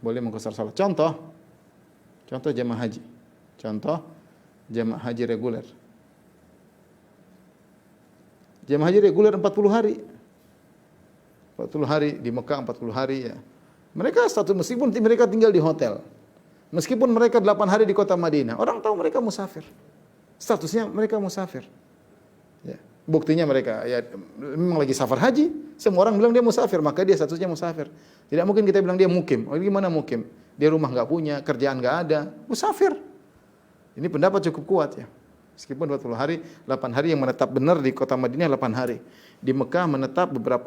boleh mengqashar salat. Contoh jemaah haji. Contoh jemaah haji reguler. Jemaah haji reguler 40 hari. 40 hari di Mekah, 40 hari ya. Mereka status meskipun mereka tinggal di hotel. Meskipun mereka 8 hari di kota Madinah, orang tahu mereka musafir. Statusnya mereka musafir. Ya. Buktinya mereka ya memang lagi safar haji, semua orang bilang dia musafir, maka dia statusnya musafir. Tidak mungkin kita bilang dia mukim. Oh, gimana mukim? Dia rumah enggak punya, kerjaan enggak ada, musafir. Ini pendapat cukup kuat ya. Meskipun 20 hari, 8 hari yang menetap benar di kota Madinah 8 hari. Di Mekah menetap beberapa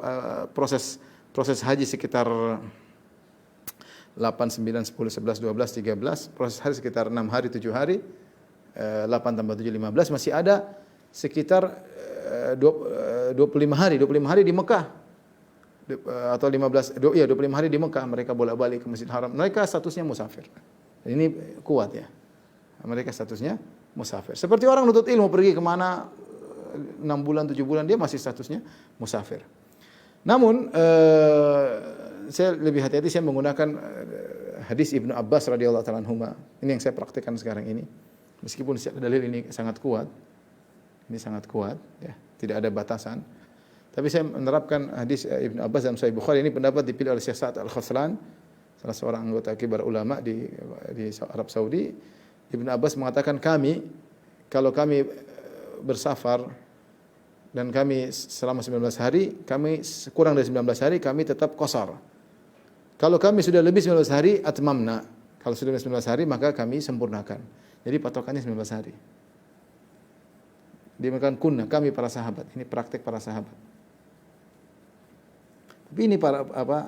proses haji sekitar 8, 9, 10, 11, 12, 13. Proses haji sekitar 6 hari, 7 hari. 8 tambah 7, 15. Masih ada sekitar 25 hari di Mekah. Atau 25 hari di Mekah. Mereka bolak-balik ke Masjid Haram. Mereka statusnya musafir. Ini kuat ya. Mereka statusnya musafir. Seperti orang nuntut ilmu pergi kemana 6 bulan, 7 bulan, dia masih statusnya musafir. Namun saya lebih hati-hati, saya menggunakan hadis Ibnu Abbas radhiyallahu ta'ala anhuma. Ini yang saya praktikkan sekarang ini. Meskipun dalil ini sangat kuat. Ini sangat kuat ya, tidak ada batasan. Tapi saya menerapkan hadis Ibnu Abbas dalam Sahih Bukhari. Ini pendapat dipilih oleh Syekh Sa'ad Al-Khaslan, salah seorang anggota kibar ulama di Arab Saudi. Ibnu Abbas mengatakan kalau kami bersafar dan kami selama 19 hari, kami kurang dari 19 hari, kami tetap qashar. Kalau kami sudah lebih 19 hari, atmamna. Kalau sudah 19 hari, maka kami sempurnakan. Jadi patokannya 19 hari. Dia mengatakan kami para sahabat. Ini praktek para sahabat. Tapi ini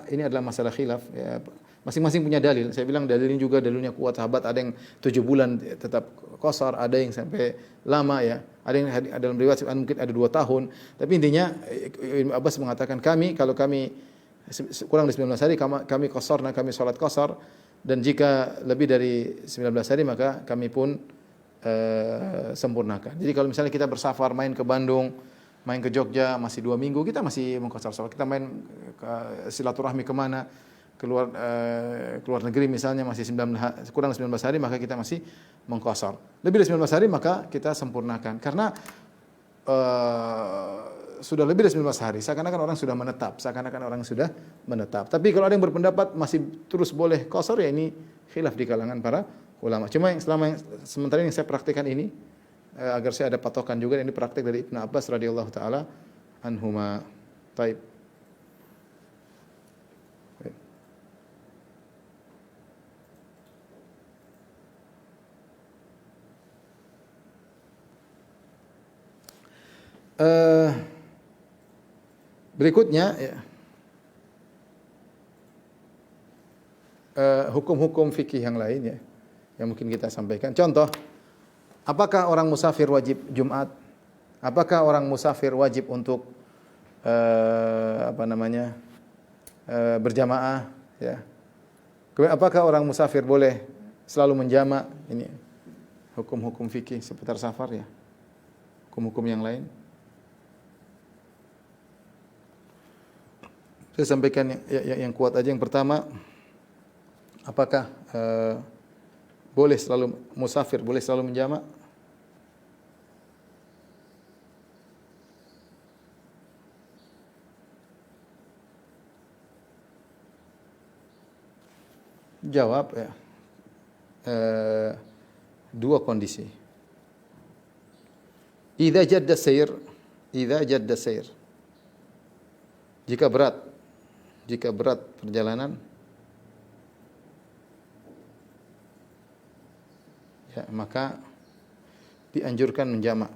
ini adalah masalah khilaf ya. Masing-masing punya dalil. Saya bilang dalilnya juga dalilnya kuat. Sahabat ada yang 7 bulan tetap qasar, ada yang sampai lama ya. Ada yang dalam riwayat mungkin ada 2 tahun. Tapi intinya Ibnu Abbas mengatakan kalau kami kurang dari 19 hari kami qasarna, kami salat qasar, dan jika lebih dari 19 hari maka kami pun sempurnakan. Jadi kalau misalnya kita bersafar main ke Bandung, main ke Jogja masih 2 minggu, kita masih mengqasar salat. Kita main ke silaturahmi kemana, keluar negeri misalnya masih kurang 19 hari, maka kita masih mengqasar. Lebih dari 19 hari maka kita sempurnakan. Karena sudah lebih dari 19 hari, seakan-akan orang sudah menetap. Tapi kalau ada yang berpendapat masih terus boleh qasar, ya ini khilaf di kalangan para ulama. Cuma sementara yang saya praktikkan ini agar saya ada patokan juga, ini praktik dari Ibnu Abbas radhiyallahu taala anhuma. Taib. Berikutnya ya, hukum-hukum fikih yang lain ya, yang mungkin kita sampaikan. Contoh, apakah orang musafir wajib Jumat? Apakah orang musafir wajib untuk berjamaah? Ya. Kemudian apakah orang musafir boleh selalu menjamak? Ini hukum-hukum fikih seputar safar ya. Hukum-hukum yang lain. Saya sampaikan yang kuat aja. Yang pertama, apakah boleh selalu musafir, boleh selalu menjamak? Jawab ya, dua kondisi. Idza jadda sayr, jika berat perjalanan, ya, maka dianjurkan menjamak.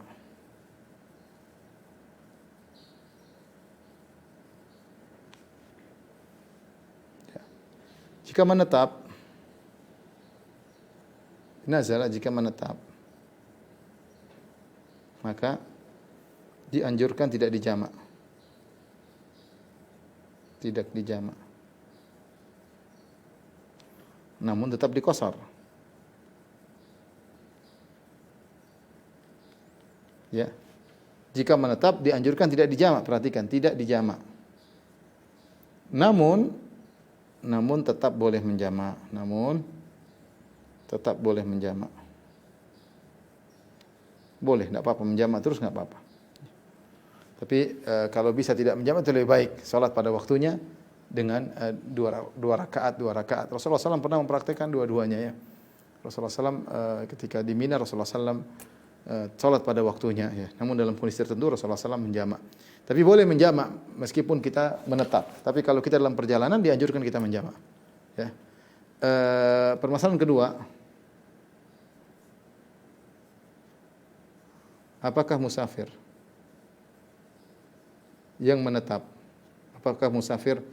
Ya. Jika menetap, jika menetap, maka dianjurkan tidak dijamak. Tidak dijamak. Namun tetap diqasar. Ya. Jika menetap dianjurkan tidak dijamak, perhatikan, tidak dijamak. Namun tetap boleh menjamak. Boleh, enggak apa-apa menjamak terus, enggak apa-apa. Tapi kalau bisa tidak menjamak itu lebih baik. Salat pada waktunya dengan dua rakaat. Rasulullah SAW pernah mempraktikkan dua-duanya ya. Rasulullah SAW ketika di Mina, Rasulullah SAW salat pada waktunya ya. Namun dalam kondisi tertentu Rasulullah SAW menjamak. Tapi boleh menjamak meskipun kita menetap. Tapi kalau kita dalam perjalanan dianjurkan kita menjamak. Ya. Permasalahan kedua, apakah musafir yang menetap, apakah musafir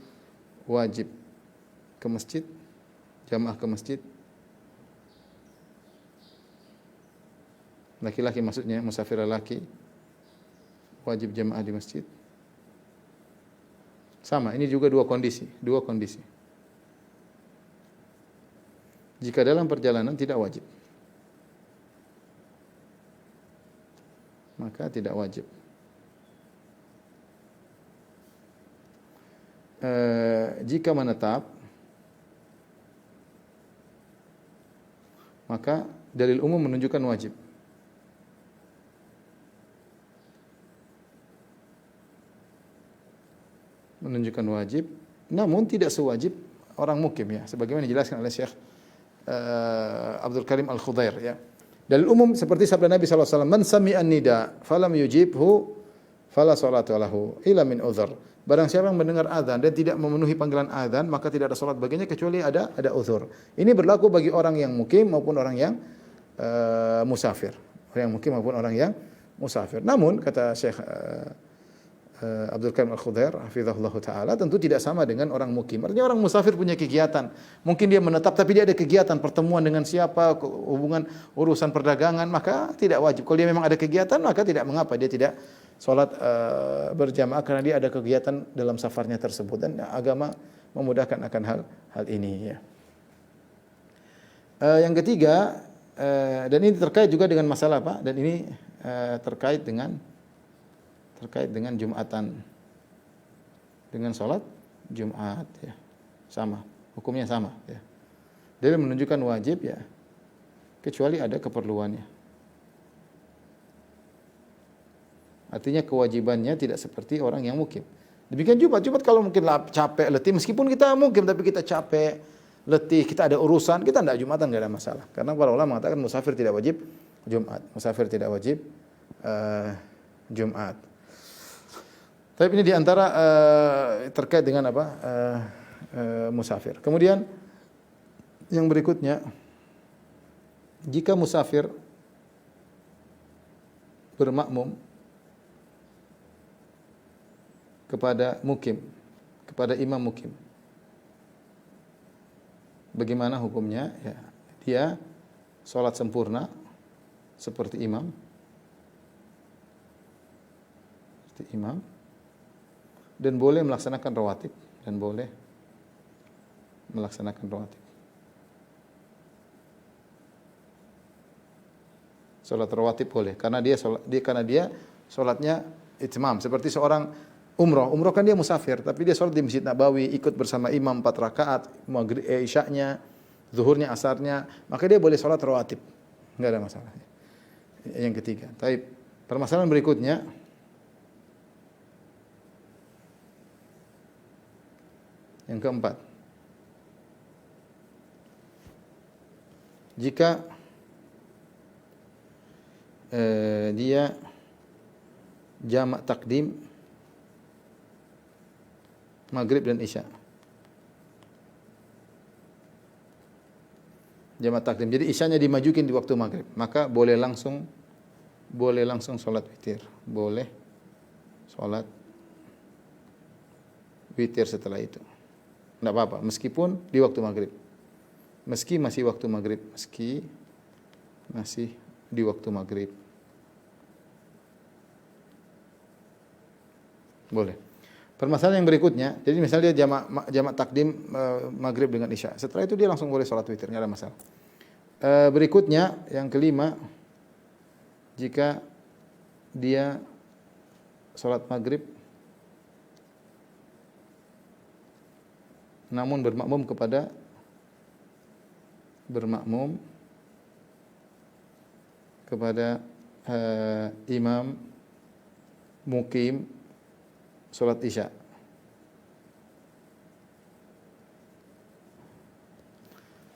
wajib ke masjid, jamaah ke masjid? Laki-laki maksudnya, musafir lelaki wajib jamaah di masjid. Sama, ini juga dua kondisi. Jika dalam perjalanan tidak wajib, maka tidak wajib. Jika menetap, maka dalil umum menunjukkan wajib. Namun tidak sewajib orang mukim ya, sebagaimana dijelaskan oleh Syekh Abdul Karim Al-Khudair ya. Dalil umum seperti sabda Nabi sallallahu alaihi wasallam, "Man sami'an nida falam yujibhu fala salatu lahu illa min udhur." Barang siapa yang mendengar azan dan tidak memenuhi panggilan azan, maka tidak ada salat baginya kecuali ada uzur. Ini berlaku bagi orang yang mukim maupun orang yang musafir. Orang yang mukim maupun orang yang musafir. Namun kata Syekh Abdul Karim Al-Khudair hafizahullah taala tentu tidak sama dengan orang mukim. Artinya orang musafir punya kegiatan. Mungkin dia menetap tapi dia ada kegiatan pertemuan dengan siapa, hubungan urusan perdagangan, maka tidak wajib. Kalau dia memang ada kegiatan maka tidak mengapa dia tidak salat berjamaah karena dia ada kegiatan dalam safarnya tersebut, dan agama memudahkan akan hal ini ya. Yang ketiga, dan ini terkait juga dengan masalah Pak, dan ini terkait dengan Jumatan, dengan sholat Jumat ya, sama, hukumnya sama ya. Dia menunjukkan wajib ya, kecuali ada keperluannya. Artinya kewajibannya tidak seperti orang yang mukim. Demikian Jumat kalau mungkin capek, letih, meskipun kita mukim tapi kita capek, letih, kita ada urusan, kita tidak Jumatan, tidak ada masalah. Karena para ulama mengatakan musafir tidak wajib Jumat, musafir tidak wajib Jumat. Tapi ini diantara terkait dengan apa musafir. Kemudian yang berikutnya, jika musafir bermakmum kepada mukim, kepada imam mukim, bagaimana hukumnya? Ya, dia sholat sempurna seperti imam, dan boleh melaksanakan rawatib, Sholat rawatib boleh karena dia sholatnya itmam, seperti seorang umroh kan dia musafir tapi dia sholat di Masjid Nabawi, ikut bersama imam 4 rakaat, maghrib, isya'nya, zuhurnya, asarnya, maka dia boleh sholat rawatib, enggak ada masalah. Yang ketiga. Tapi permasalahan berikutnya, yang keempat, jika dia jamak takdim maghrib dan isya, jamak takdim, jadi isyanya dimajukin di waktu maghrib, maka boleh langsung sholat witir, boleh sholat witir setelah itu, tidak apa-apa, meskipun di waktu maghrib, meski masih di waktu maghrib, boleh. Permasalahan yang berikutnya, jadi misalnya dia jamak takdim maghrib dengan isya, setelah itu dia langsung boleh sholat witir, tidak ada masalah. Berikutnya yang kelima, jika dia sholat maghrib namun bermakmum kepada imam mukim sholat isya.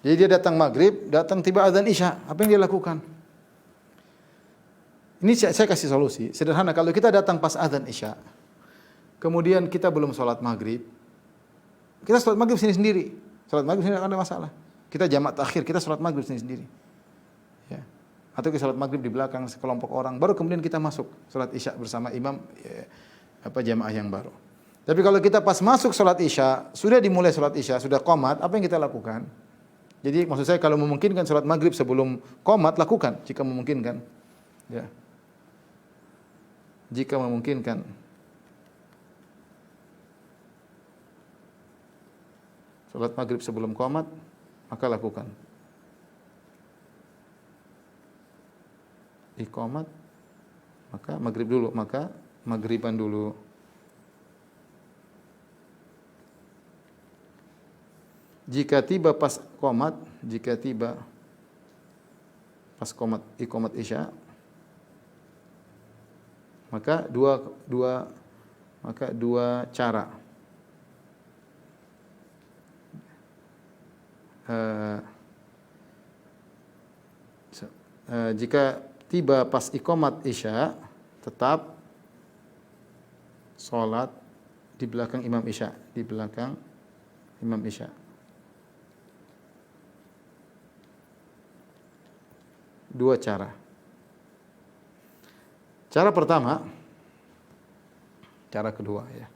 Jadi dia datang maghrib, tiba azan isya, apa yang dia lakukan? Ini saya kasih solusi sederhana. Kalau kita datang pas azan isya, kemudian kita belum sholat maghrib, kita sholat maghrib sendiri. Sholat maghrib sendiri tidak ada masalah. Kita jamak takhir, kita sholat maghrib sendiri. Ya. Atau kita sholat maghrib di belakang sekelompok orang, baru kemudian kita masuk sholat isya bersama imam, jamaah yang baru. Tapi kalau kita pas masuk sholat isya, sudah dimulai sholat isya, sudah qomat, apa yang kita lakukan? Jadi maksud saya kalau memungkinkan sholat maghrib sebelum qomat, lakukan jika memungkinkan. Ya. Jika memungkinkan. Sholat maghrib sebelum qomat, maka lakukan. Iqamat, maka maghrib dulu, maka maghriban dulu. Jika tiba pas qomat, iqamat isya, maka dua cara. Jika tiba pas iqamat isya, tetap sholat di belakang imam isya, Dua cara. Cara pertama, Cara kedua ya.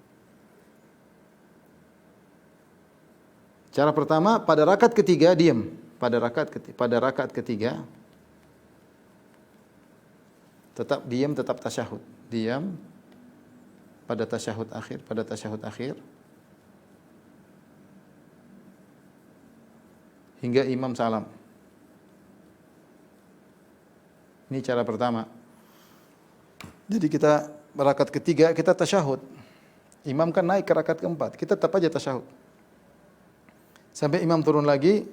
Cara pertama pada rakaat ketiga diam. Pada rakaat ketiga tetap diam, tetap tasyahud. Diam pada tasyahud akhir hingga imam salam. Ini cara pertama. Jadi kita rakaat ketiga kita tasyahud. Imam kan naik ke rakaat keempat, kita tetap aja tasyahud. Sampai imam turun lagi,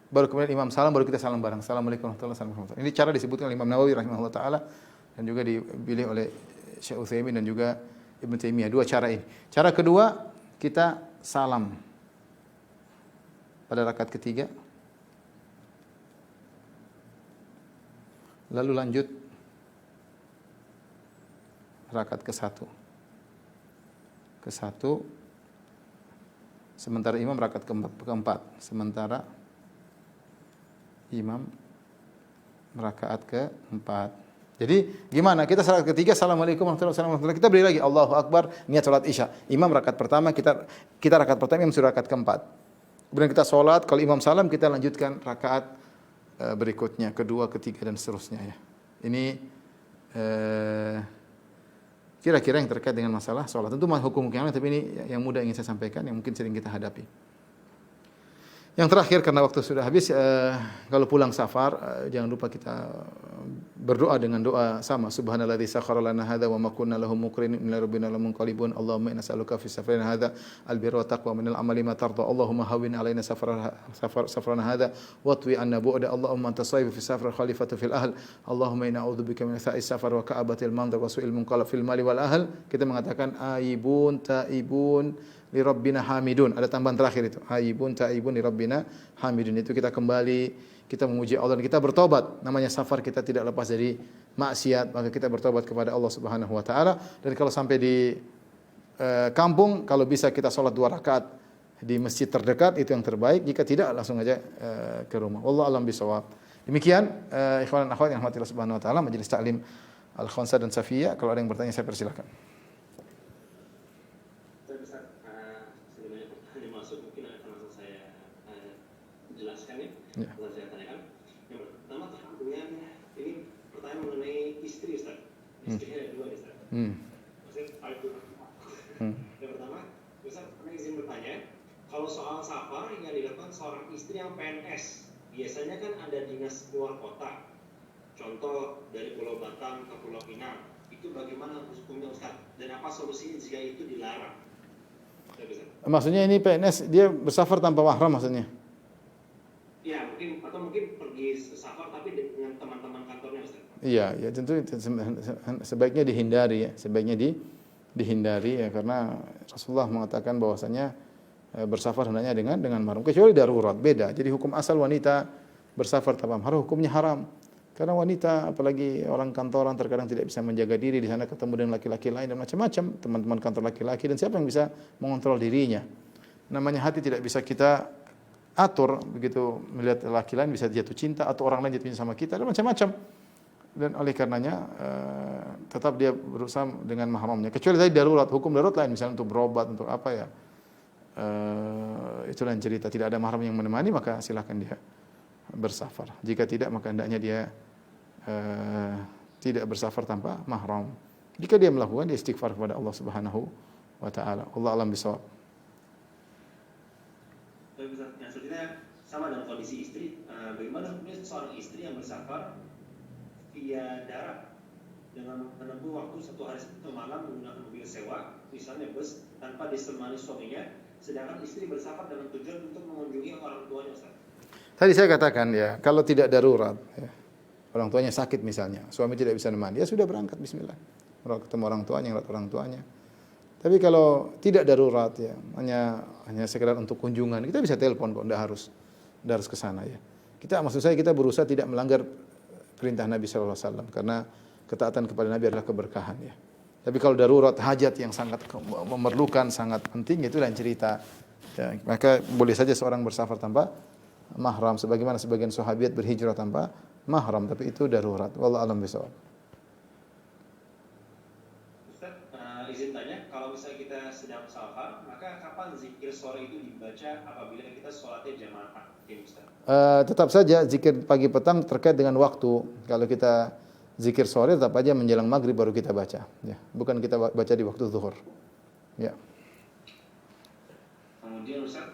baru kemudian imam salam, baru kita salam bareng. Assalamualaikum warahmatullahi wabarakatuh. Ini cara disebutkan oleh Imam Nawawi rahimahullah taala dan juga dipilih oleh Syekh Utsaimin dan juga Ibnu Taimiyah. Dua cara ini. Cara kedua, kita salam pada rakaat ketiga. Lalu lanjut rakaat ke-1. Sementara imam rakaat keempat. Sementara imam rakaat keempat. Jadi gimana? Kita rakaat ketiga, assalamualaikum warahmatullahi wabarakatuh. Kita beri lagi Allahu Akbar, niat salat Isya. Imam rakaat pertama, kita rakaat pertama, imam sudah rakaat keempat. Kemudian kita salat, kalau imam salam kita lanjutkan rakaat berikutnya, kedua, ketiga dan seterusnya ya. Ini kira-kira yang terkait dengan masalah salat. Tentu hukum yang lain, tapi ini yang mudah ingin saya sampaikan, yang mungkin sering kita hadapi. Yang terakhir karena waktu sudah habis, kalau pulang safar jangan lupa kita berdoa dengan doa sama. Subhanalladzi sakhkhara lana hadza wa ma kunna lahu muqrinin inna rabbina lamunqalibun. Allahumma inna nas'aluka fi safarina hadza albirra wa taqwa minal amali ma tarda. Allahumma hawwin alaina safarana hadza wa twi anna bu'da. Allahumma anta sayyibu fi safar khalifatu fil ahl. Allahumma inna a'udzubika min sa'is safar wa ka'abatil mandar wa su'il munqalab fil mali wal ahl. Kita mengatakan aibun taibun li rabbina hamidun. Ada tambahan terakhir itu. Aibun taibun li rabbina hamidun. Itu kita kembali, kita memuji Allah dan kita bertobat. Namanya safar, kita tidak lepas dari maksiat, maka kita bertobat kepada Allah Subhanahu wa taala. Dan kalau sampai di kampung, kalau bisa kita salat 2 rakaat di masjid terdekat, itu yang terbaik. Jika tidak, langsung aja ke rumah. Wallahu a'lam bishawab. Demikian ikhwan dan akhwat yang rahmatillah Subhanahu wa taala, majelis taklim Al-Khansah dan Safiyah. Kalau ada yang bertanya, saya persilakan. Ya. Saya tanyakan. Yang pertama dengan ini pertanyaan mengenai istri, Ustaz. Istrinya ada 2 nih, Ustaz. Maksudnya yang pertama, Ustaz pernah izin bertanya, kalau soal safar yang dilakukan seorang istri yang PNS, biasanya kan ada dinas luar kota. Contoh dari Pulau Batam ke Pulau Pinang. Itu bagaimana hukumnya, Ustaz? Dan apa solusinya jika itu dilarang? Maksudnya ini PNS dia bersafar tanpa mahram maksudnya? Ya, mungkin pergi safar tapi dengan teman-teman kantornya, Ustaz. Iya, ya tentu sebaiknya dihindari ya, dihindari ya, karena Rasulullah mengatakan bahwasanya bersafar hendaknya dengan mahram, kecuali darurat, beda. Jadi hukum asal wanita bersafar tanpa mahram hukumnya haram. Karena wanita apalagi orang kantoran terkadang tidak bisa menjaga diri, di sana ketemu dengan laki-laki lain dan macam-macam, teman-teman kantor laki-laki, dan siapa yang bisa mengontrol dirinya? Namanya hati tidak bisa kita atur, begitu melihat laki lain bisa jatuh cinta atau orang lain jatuh cinta sama kita dan macam-macam. Dan oleh karenanya tetap dia berusaha dengan mahramnya. Kecuali tadi darurat, hukum darurat lain, misalnya untuk berobat, untuk apa ya, itu lain cerita. Tidak ada mahram yang menemani, maka silakan dia bersafar. Jika tidak, maka hendaknya dia tidak bersafar tanpa mahram. Jika dia melakukan, dia istighfar kepada Allah Subhanahu wa taala. Allah alam bisawab. Yang selanjutnya sama dengan kondisi istri, bagaimana hukumnya seorang istri yang bersafar via darat dengan menempuh waktu 1 hari 1 malam menggunakan mobil sewa, misalnya bus, tanpa ditemani suaminya, sedangkan istri bersafar dengan tujuan untuk mengunjungi orang tuanya, Ustaz. Tadi saya katakan ya, kalau tidak darurat, ya, orang tuanya sakit misalnya, suami tidak bisa menemani, dia sudah berangkat, bismillah, ketemu orang tuanya, ngeliat orang tuanya. Tapi kalau tidak darurat ya, hanya sekedar untuk kunjungan, kita bisa telepon kok, tidak harus ke sana ya. Maksud saya kita berusaha tidak melanggar perintah Nabi sallallahu alaihi wasallam, karena ketaatan kepada Nabi adalah keberkahan ya. Tapi kalau darurat, hajat yang sangat memerlukan, sangat penting, itu lain cerita. Ya, maka boleh saja seorang bersafar tanpa mahram, sebagaimana sebagian sahabiat berhijrah tanpa mahram, tapi itu darurat. Wallahu a'lam bishawab. Ustaz, izin tanya, kalau misalnya kita sedang safar, maka kapan zikir sore itu dibaca apabila kita sholatnya jamaah? Ustaz. Tetap saja zikir pagi petang terkait dengan waktu. Kalau kita zikir sore tetap aja menjelang maghrib baru kita baca. Ya, bukan kita baca di waktu zuhur. Ya. Kemudian Ustaz,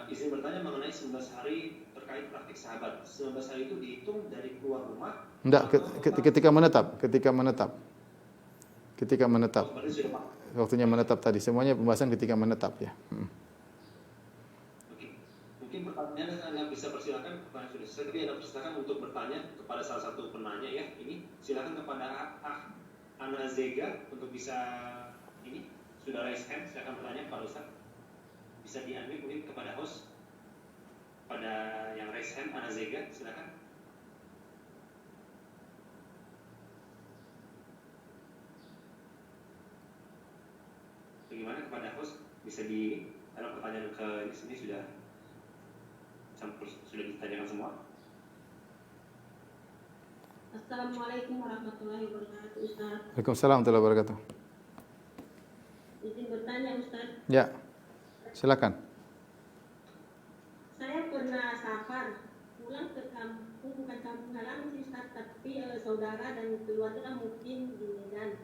izin bertanya mengenai 19 hari terkait praktik sahabat. 19 hari itu dihitung dari keluar rumah? Enggak, ketika menetap. Waktunya menetap tadi. Semuanya pembahasan ketika menetap ya. Oke. Mungkin pertanyaannya Anda bisa persilakan kepada Anda persilakan untuk bertanya kepada salah satu penanya ya. Ini silakan kepada Ana Zega untuk bisa ini sudah raise hand, silakan bertanya kepada Ustaz. Bisa di-unmute mungkin kepada host. Pada yang raise hand Ana Zega, silakan. Bagaimana kepada host bisa karena pertanyaan ke sini sudah ditanyakan semua. Assalamualaikum warahmatullahi wabarakatuh, Ustaz. Waalaikumsalam warahmatullahi wabarakatuh. Izin bertanya, Ustaz. Ya, silakan. Saya pernah safar pulang ke kampung, bukan kampung halaman sih, Ustaz, tapi saudara dan keluarga mungkin di Medan.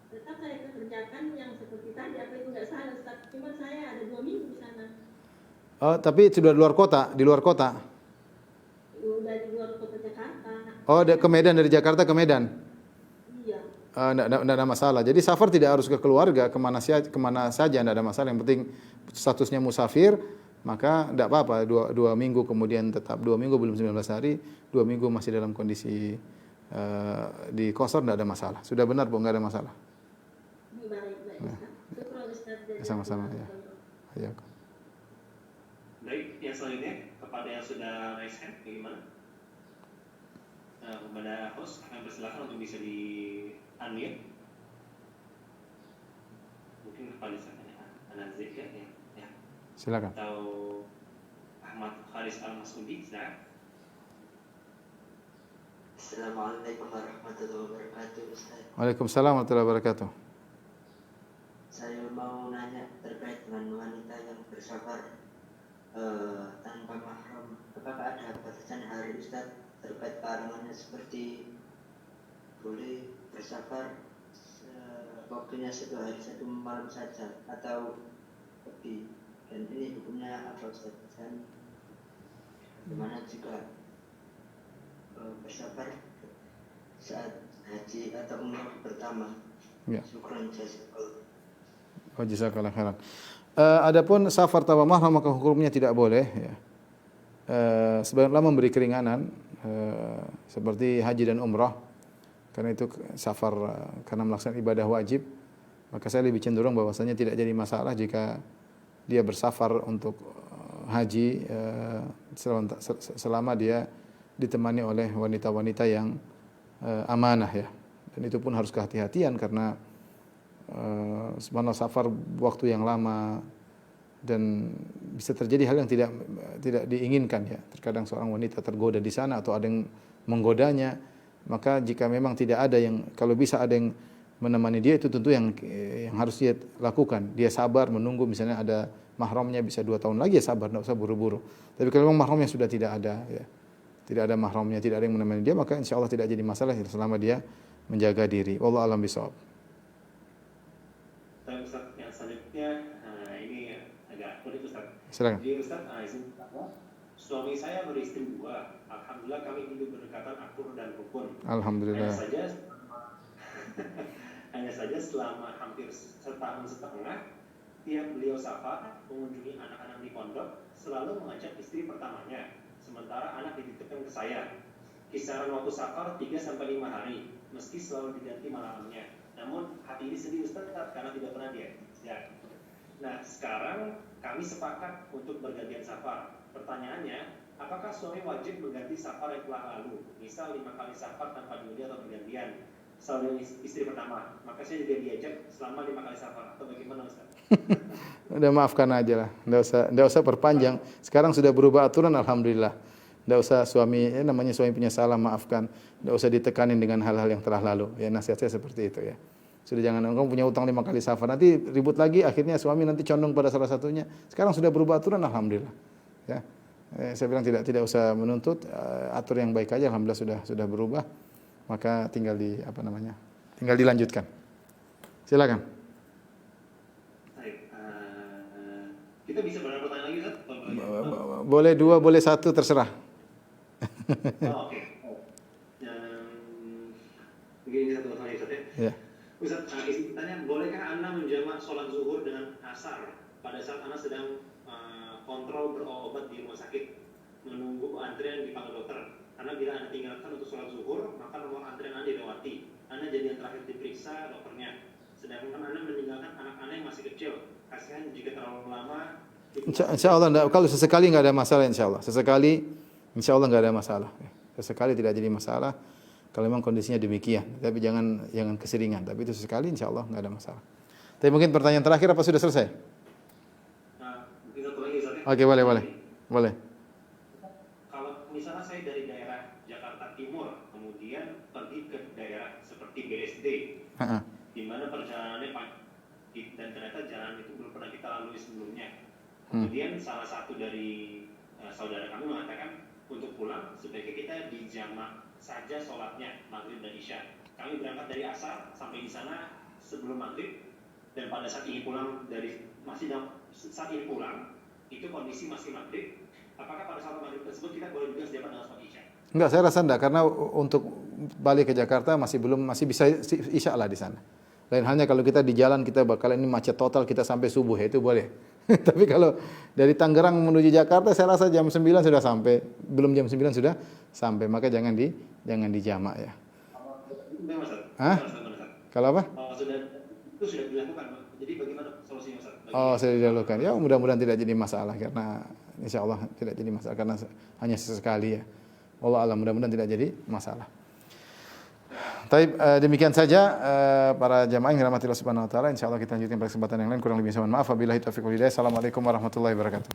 Tetap saya kerjakan yang seperti tadi, apa itu nggak salah, Ustaz. Cuma saya ada 2 minggu di sana. Oh, tapi sudah di luar kota? Udah di luar kota Jakarta. Oh, ke Medan, dari Jakarta ke Medan? Iya. Tidak ada masalah. Jadi safar tidak harus ke keluarga, kemana saja tidak ada masalah. Yang penting statusnya musafir, maka tidak apa-apa. 2 minggu kemudian tetap 2 minggu belum 19 hari, 2 minggu masih dalam kondisi di kosor, tidak ada masalah. Sudah benar, Bu, nggak ada masalah. Sama-sama ya. Ya. Baik, yang selanjutnya kepada yang sudah raise hand, bagaimana? Kepada host akan persilakan untuk bisa di-unmute. Mungkin kepada Ana Zeka ya. Silakan. Atau Ahmad Haris Al-Masudi, silakan. Assalamualaikum warahmatullahi wabarakatuh, Ustaz. Waalaikumsalam warahmatullahi wabarakatuh. Saya mau nanya terkait dengan wanita yang bersafar tanpa mahram. Apakah ada batasan hari, Ustaz, terkait larangannya, seperti boleh bersafar waktunya 1 hari 1 malam saja atau lebih? Dan ini hukumnya apa, Ustaz? Dan bagaimana jika bersafar saat haji atau umrah pertama? Ya. Syukran jazakallah. Oh, jazakallahu khairan. Adapun safar tanpa mahram maka hukumnya tidak boleh ya. Sebagian ulama memberi keringanan seperti haji dan umrah. Karena itu safar karena melaksanakan ibadah wajib, maka saya lebih cenderung bahwasanya tidak jadi masalah jika dia bersafar untuk haji selama dia ditemani oleh wanita-wanita yang amanah ya. Dan itu pun harus kehati-hatian karena subhanallah safar waktu yang lama dan bisa terjadi hal yang tidak diinginkan ya. Terkadang seorang wanita tergoda di sana atau ada yang menggodanya, maka jika memang tidak ada yang, kalau bisa ada yang menemani dia, itu tentu yang harus dia lakukan. Dia sabar menunggu, misalnya ada mahramnya bisa 2 tahun lagi, ya sabar, tidak usah buru-buru. Tapi kalau memang mahramnya sudah tidak ada ya, tidak ada mahramnya, tidak ada yang menemani dia, maka insya Allah tidak jadi masalah selama dia menjaga diri. Wallahu a'lam bishawab. Ustaz, yang selanjutnya ini agak unik, Ustaz. Silakan. Jadi Ustaz, izin suami saya beristri 2. Alhamdulillah kami hidup berdekatan akur dan rukun. Alhamdulillah. Hanya saja selama hampir 1,5 tahun, tiap beliau safar mengunjungi anak-anak di pondok selalu mengajak istri pertamanya, sementara anak dititipkan ke saya. Kisaran waktu safar 3-5 hari, meski selalu diganti malamnya. Namun hati ini sedih, Ustaz, karena tidak pernah dia. Ya. Nah, sekarang kami sepakat untuk bergantian safar. Pertanyaannya, apakah suami wajib mengganti safar yang telah lalu? Misal 5 kali safar tanpa diundi atau bergantian. Selalu istri pertama, maka saya juga diajak selama 5 kali safar. Atau bagaimana, Ustaz? Udah maafkan aja lah, enggak usah perpanjang. Sekarang sudah berubah aturan, alhamdulillah. Enggak usah suami, namanya suami punya salah, maafkan. Enggak usah ditekanin dengan hal-hal yang telah lalu. Ya, nasihat saya seperti itu ya. Sudah jangan engkau punya utang 5 kali safar. Nanti ribut lagi, akhirnya suami nanti condong pada salah satunya. Sekarang sudah berubah aturan, alhamdulillah. Ya. Saya bilang tidak usah menuntut, atur yang baik aja, alhamdulillah sudah berubah. Maka tinggal tinggal dilanjutkan. Silakan. Baik, kita bisa berapa pertanyaan lagi, Ustaz? Boleh 2, boleh 1, terserah. Oh, oke. Mungkin ini satu lagi, Ustaz ya. Ya. Ustaz, isi pertanyaan, bolehkah Anda menjamak sholat zuhur dengan asar pada saat Anda sedang kontrol berobat di rumah sakit, menunggu antrian dipanggil dokter? Karena bila Anda tinggalkan untuk sholat zuhur, maka nomor antrian Anda dilewati. Anda jadi yang terakhir diperiksa dokternya. Sedangkan Anda meninggalkan anak Anda yang masih kecil. Kasihan jika terlalu lama. Insya Allah, kalau sesekali nggak ada masalah, insya Allah. Sesekali, insya Allah nggak ada masalah. Sesekali tidak jadi masalah. Kalau memang kondisinya demikian, tapi jangan keseringan. Tapi itu sekali, insya Allah nggak ada masalah. Tapi mungkin pertanyaan terakhir apa sudah selesai? Mungkin satu lagi, Ustaz ya. Oke, boleh. Kalau misalnya saya dari daerah Jakarta Timur, kemudian pergi ke daerah seperti BSD, di mana perjalanannya panjang dan ternyata jalan itu belum pernah kita lalui sebelumnya. Kemudian salah satu dari saudara kami mengatakan untuk pulang sebaiknya kita dijamak saja sholatnya maghrib dan isya. Kami berangkat dari asar sampai di sana sebelum maghrib, dan pada saat ini pulang saat ini pulang itu kondisi masih maghrib. Apakah pada saat maghrib tersebut kita boleh juga sejabat dengan sholat isya? Enggak, saya rasa enggak, karena untuk balik ke Jakarta masih bisa isya lah di sana. Lain halnya kalau kita di jalan kita bakal ini macet total, kita sampai subuh, ya itu boleh. Tapi kalau dari Tangerang menuju Jakarta saya rasa jam 9 sudah sampai, belum jam 9 sudah sampai, maka jangan dijamak ya. Hah? Kalau apa? Itu sudah dilakukan. Jadi bagaimana solusinya, Ustaz? Oh, sudah dilakukan. Ya mudah-mudahan tidak jadi masalah, karena insya Allah tidak jadi masalah, karena hanya sesekali ya. Allah alam, mudah-mudahan tidak jadi masalah. Taib, demikian saja para jamaah yang dirahmati Allah Subhanahu wa taala. Insyaallah kita lanjutkan pada kesempatan yang lain. Kurang lebih mohon maaf. Wabillahi taufiq wal hidayah. Assalamualaikum warahmatullahi wabarakatuh.